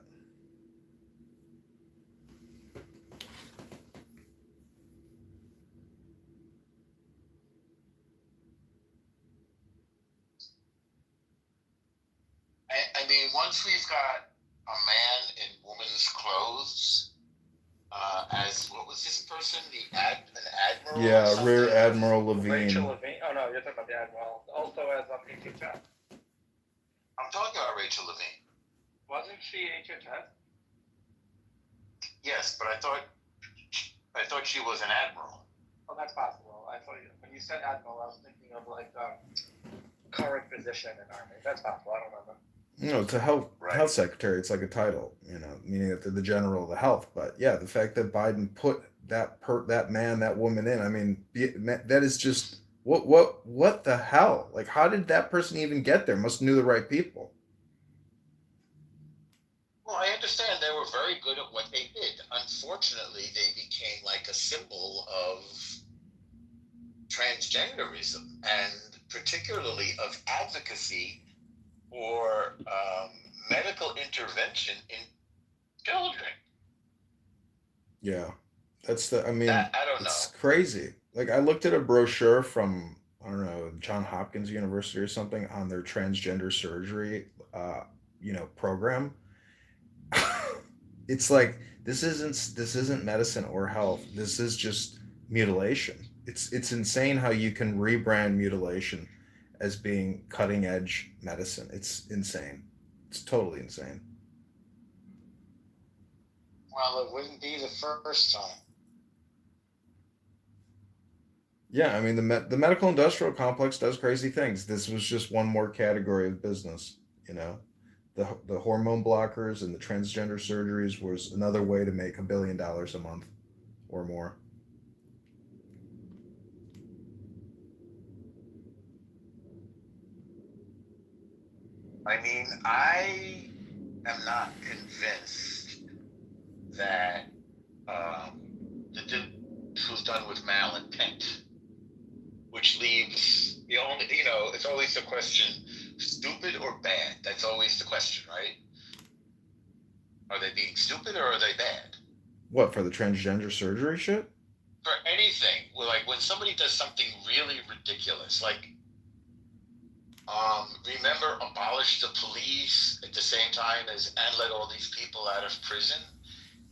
Speaker 4: I mean, once we've got a man in woman's clothes, as what was this person? An admiral?
Speaker 3: Yeah, Rear Admiral Levine.
Speaker 14: Rachel Levine. Oh no, you're talking about the admiral. Also as a HHS.
Speaker 4: I'm talking about Rachel Levine.
Speaker 14: Wasn't she HHS?
Speaker 4: Yes, but I thought she was an admiral.
Speaker 14: Oh, that's possible. I thought when you said admiral, I was thinking of like current position in army. That's possible. I don't remember.
Speaker 3: It's a health secretary. It's like a title, meaning that they're the general of the health. But yeah, the fact that Biden put that man, that woman in, I mean, that is just what the hell? Like, how did that person even get there? Must knew the right people.
Speaker 4: Well, I understand they were very good at what they did. Unfortunately, they became like a symbol of transgenderism and particularly of advocacy for medical intervention in children.
Speaker 3: Yeah, I don't know. It's crazy. Like, I looked at a brochure from, I don't know, Johns Hopkins University or something on their transgender surgery, program. It's like, this isn't medicine or health. This is just mutilation. It's insane how you can rebrand mutilation as being cutting edge medicine. It's insane. It's totally insane.
Speaker 9: Well, it wouldn't be the first time.
Speaker 3: Yeah, I mean, the medical industrial complex does crazy things. This was just one more category of business, The hormone blockers and the transgender surgeries was another way to make $1 billion a month or more.
Speaker 4: I mean, I am not convinced that this was done with malintent, which leaves it's always the question, stupid or bad? That's always the question, right? Are they being stupid or are they bad?
Speaker 3: What, for the transgender surgery shit?
Speaker 4: For anything. Well, like when somebody does something really ridiculous, like remember abolish the police at the same time and let all these people out of prison?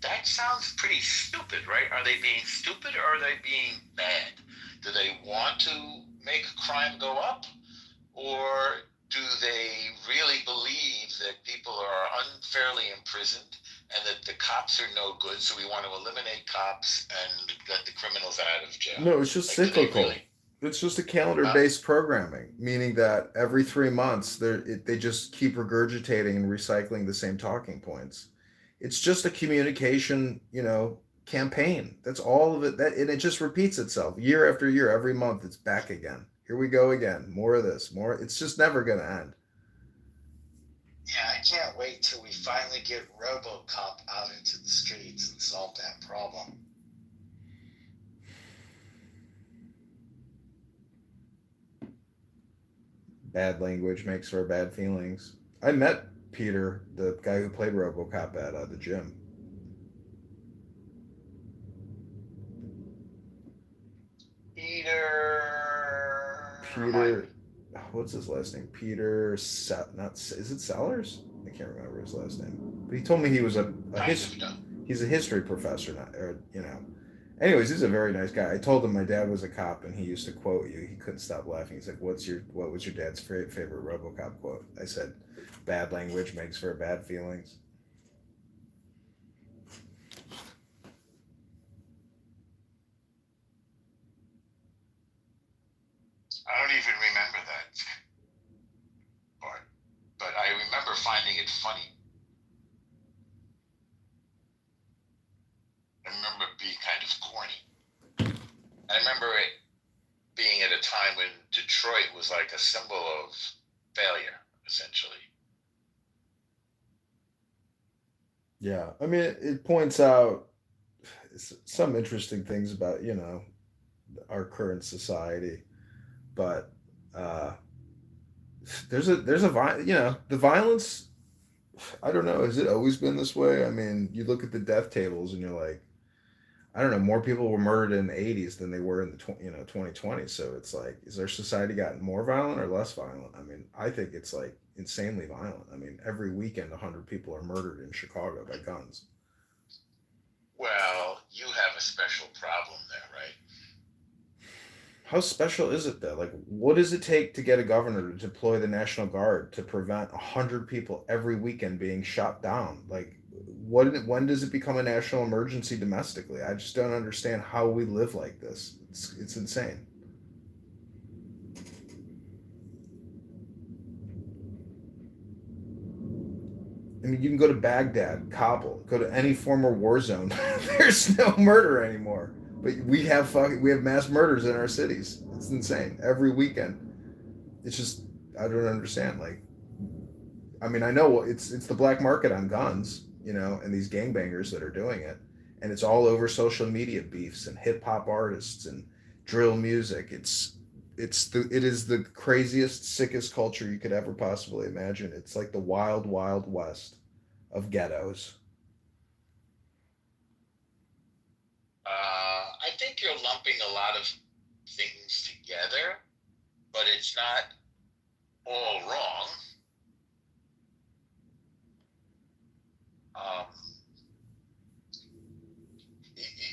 Speaker 4: That sounds pretty stupid, right? Are they being stupid or are they being bad? Do they want to make crime go up? Or do they really believe that people are unfairly imprisoned and that the cops are no good, so we want to eliminate cops and let the criminals out of jail?
Speaker 3: No, it's just cyclical. It's just a calendar-based programming, meaning that every 3 months they just keep regurgitating and recycling the same talking points. It's just a communication, campaign. That's all of it. And it just repeats itself year after year. Every month, it's back again. Here we go again. More of this. More. It's just never going to end.
Speaker 9: Yeah, I can't wait till we finally get RoboCop out into the streets and solve that problem.
Speaker 3: Bad language makes for bad feelings. I met Peter, the guy who played RoboCop, at the gym.
Speaker 4: Peter.
Speaker 3: what's his last name? Peter is it Sellers? I can't remember his last name. But he told me he was he's a history professor, not, or you know. Anyways, he's a very nice guy. I told him my dad was a cop and he used to quote you. He couldn't stop laughing. He's like, what was your dad's favorite RoboCop quote? I said, bad language makes for bad feelings.
Speaker 12: I don't even remember that part, but I remember finding it funny. I remember it being kind of corny. I remember it being at a time when Detroit was like a symbol of failure, essentially.
Speaker 3: Yeah, I mean, it points out some interesting things about, you know, our current society, but there's a you know, the violence. I don't know. Has it always been this way? I mean, you look at the death tables and you're like, I don't know. More people were murdered in the '80s than they were in the 2020. So it's like, is our society gotten more violent or less violent? I mean, I think it's like insanely violent. I mean, every weekend 100 people are murdered in Chicago by guns.
Speaker 12: Well, you have a special problem there, right?
Speaker 3: How special is it though? Like, what does it take to get a governor to deploy the National Guard to prevent 100 people every weekend being shot down? Like, when does it become a national emergency domestically? I just don't understand how we live like this. It's insane. I mean, you can go to Baghdad, Kabul, go to any former war zone. There's no murder anymore. But we have mass murders in our cities. It's insane. Every weekend. It's just, I don't understand. Like, I mean, I know it's the black market on guns, you know, and these gangbangers that are doing it, and it's all over social media beefs and hip hop artists and drill music. It is the craziest, sickest culture you could ever possibly imagine. It's like the wild, wild west of ghettos.
Speaker 12: I think you're lumping a lot of things together, but it's not all wrong.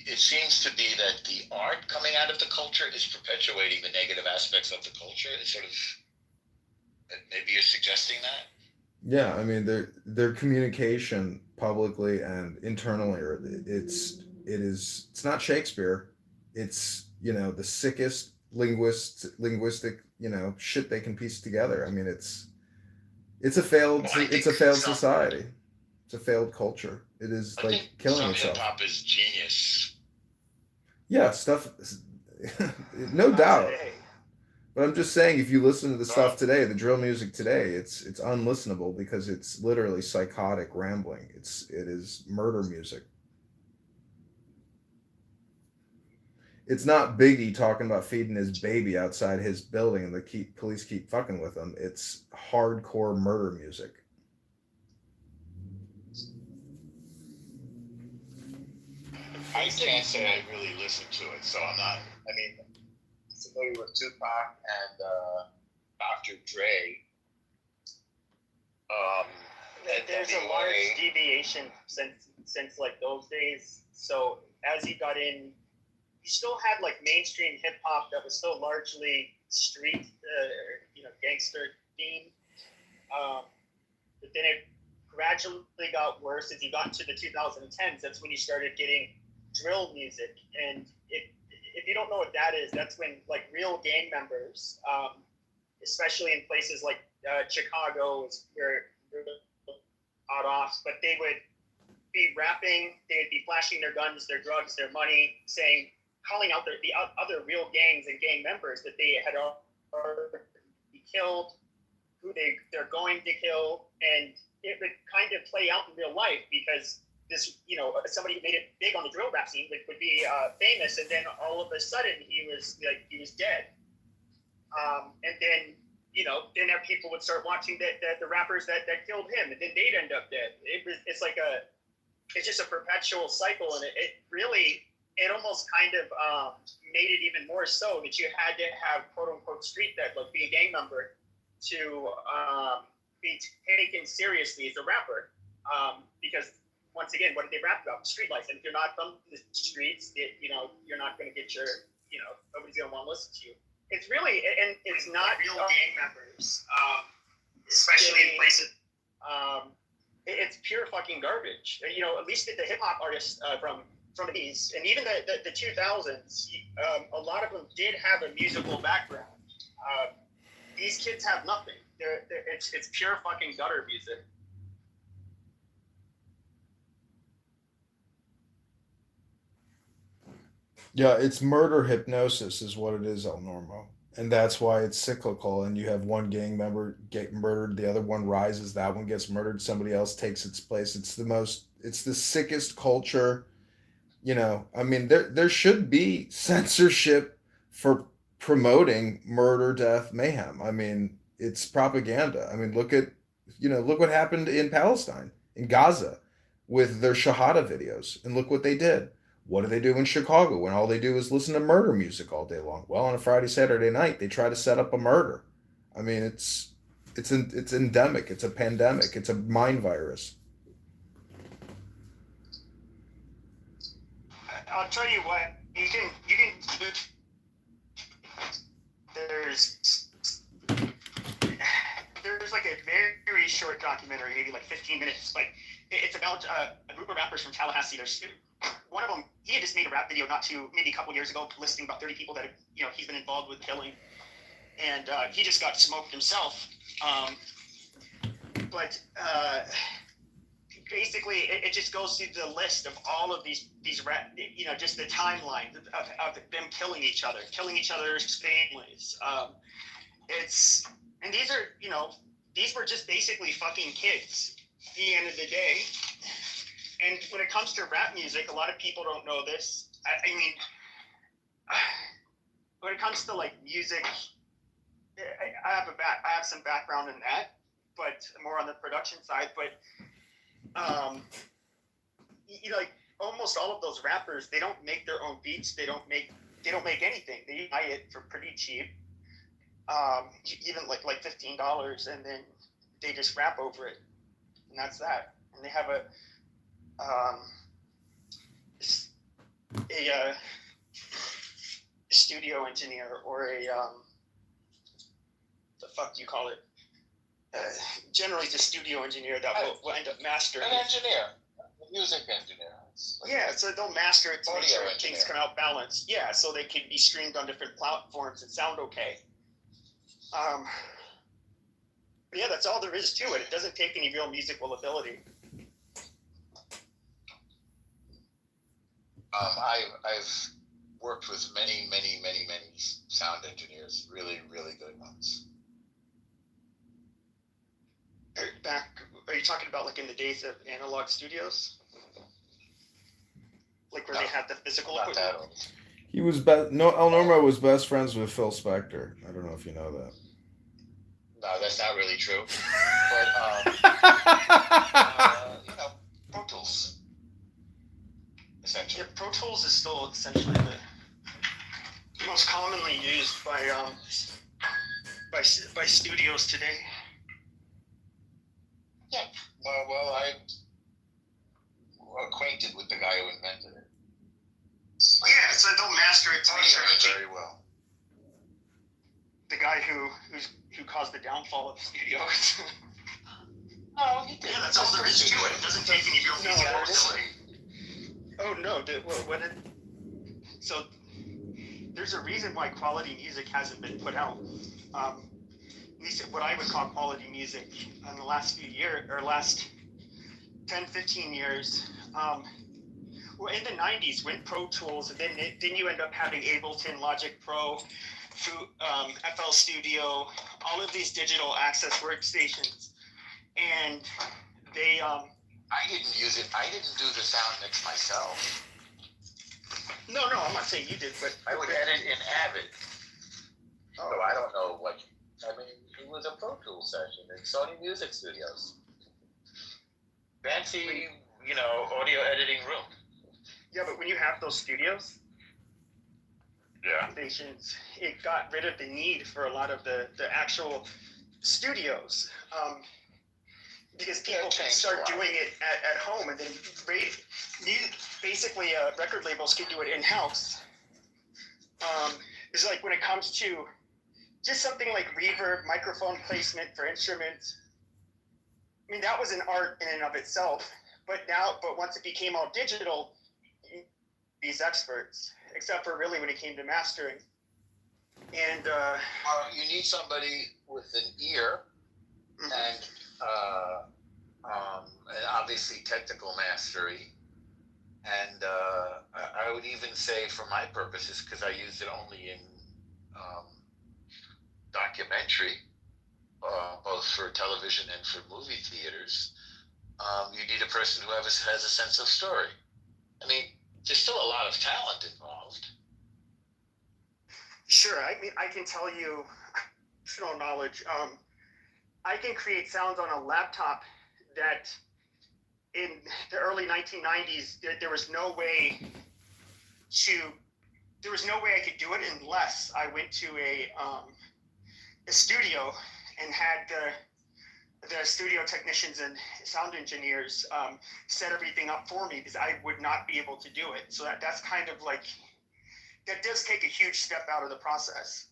Speaker 12: It seems to be that the art coming out of the culture is perpetuating the negative aspects of the culture. It's sort of, maybe you're suggesting that?
Speaker 3: Yeah, I mean, their communication publicly and internally, it's not Shakespeare. It's, you know, the sickest linguistic, you know, shit they can piece together. I mean, it's a failed society. It's a failed culture. It is like killing itself.
Speaker 12: Hip hop is genius.
Speaker 3: Yeah, stuff. No doubt. But I'm just saying, if you listen to the stuff today, the drill music today, it's unlistenable because it's literally psychotic rambling. It is murder music. It's not Biggie talking about feeding his baby outside his building and the police keep fucking with him. It's hardcore murder music.
Speaker 12: I can't say I really listened to it, so I'm not. I mean, familiar with Tupac and Dr. Dre.
Speaker 15: There's a large deviation since like those days. So as he got in, you still had like mainstream hip hop that was still largely street, gangster themed. But then it gradually got worse as you got to the 2010s. That's when you started getting drill music, and if you don't know what that is, that's when like real gang members, especially in places like Chicago, is where they're hot offs, but they would be rapping, they would be flashing their guns, their drugs, their money, calling out the other real gangs and gang members that they had already killed, who they're going to kill, and it would kind of play out in real life because this, somebody who made it big on the drill rap scene would be famous, and then all of a sudden he was dead. And then, then people would start watching the rappers that killed him, and then they'd end up dead. It's just a perpetual cycle, and it almost kind of made it even more so that you had to have quote unquote street cred, like be a gang member to be taken seriously as a rapper, because once again, what did they rap about? Street life. And if you're not from the streets, you're not going to get your, nobody's going to want to listen to you. It's really, and it's not real gang members, especially in places. It's pure fucking garbage. At least the hip hop artists from these, and even the 2000s, a lot of them did have a musical background. These kids have nothing. It's pure fucking gutter music.
Speaker 3: Yeah, it's murder hypnosis is what it is, El Normo. And that's why it's cyclical. And you have one gang member get murdered, the other one rises, that one gets murdered, somebody else takes its place. It's the sickest culture. I mean, there should be censorship for promoting murder, death, mayhem. I mean, it's propaganda. I mean, look what happened in Palestine, in Gaza, with their Shahada videos, and look what they did. What do they do in Chicago when all they do is listen to murder music all day long? Well, on a Friday, Saturday night, they try to set up a murder. I mean, it's endemic. It's a pandemic. It's a mind virus.
Speaker 15: I'll tell you what, you can there's like a very short documentary, maybe like 15 minutes, but it's about a group of rappers from Tallahassee. There's one of them, he had just made a rap video maybe a couple years ago, listing about 30 people that he's been involved with killing, and he just got smoked himself. But basically, it just goes through the list of all of these just the timeline of them killing each other's families. And these were just basically fucking kids at the end of the day. And when it comes to rap music, a lot of people don't know this. I mean, when it comes to like music, I have some background in that, but more on the production side. But like almost all of those rappers, they don't make their own beats. They don't make anything. They buy it for pretty cheap, even like $15, and then they just rap over it, and that's that. And they have a studio engineer or the fuck do you call it? Generally, it's a studio engineer that will end up mastering.
Speaker 12: An engineer, a music engineer.
Speaker 15: Yeah, so they'll master it to make sure things come out balanced. Yeah, so they can be streamed on different platforms and sound okay. But yeah, that's all there is to it. It doesn't take any real musical ability.
Speaker 12: I've worked with many sound engineers, really, really good ones.
Speaker 15: Are you talking about like in the days of analog studios? Like where they had the physical equipment?
Speaker 12: That old.
Speaker 3: He was El Normo was best friends with Phil Spector. I don't know if you know that.
Speaker 12: No, that's not really true. But Pro Tools. Essentially.
Speaker 15: Yeah, Pro Tools is still essentially the most commonly used by studios today.
Speaker 12: Yeah. Well, I'm acquainted with the guy who invented it.
Speaker 15: Well, yeah, so they'll master it to make sure
Speaker 12: very well.
Speaker 15: The guy who caused the downfall of the studios.
Speaker 12: Oh, he did.
Speaker 15: Yeah, that's all there is to it. It doesn't take any real musical ability. Oh no! So there's a reason why quality music hasn't been put out. At least what I would call quality music in the last few years, or last 10, 15 years. Well, in the 90s, when Pro Tools, then you end up having Ableton, Logic Pro, FL Studio, all of these digital access workstations, and they.
Speaker 12: I didn't use it. I didn't do the sound mix myself.
Speaker 15: No, I'm not saying you did, but
Speaker 12: I would edit in Avid. So I don't know what. I mean, it was a Pro Tools session in Sony Music Studios. Fancy, audio editing room.
Speaker 15: Yeah, but when you have those studios, stations, it got rid of the need for a lot of the actual studios, because people can start doing it at home, and then basically record labels can do it in-house. It's like when it comes to just something like reverb, microphone placement for instruments. I mean, that was an art in and of itself. But once it became all digital, these experts, except for really when it came to mastering. And
Speaker 4: you need somebody with an ear and obviously technical mastery. And I would even say, for my purposes, because I use it only in documentary, both for television and for movie theaters, you need a person who has a sense of story. I mean, there's still a lot of talent involved.
Speaker 15: Sure, I mean, I can tell you, personal knowledge, I can create sounds on a laptop that in the early 1990s, there was no way I could do it unless I went to a studio and had the studio technicians and sound engineers set everything up for me, because I would not be able to do it. So that's kind of like, that does take a huge step out of the process.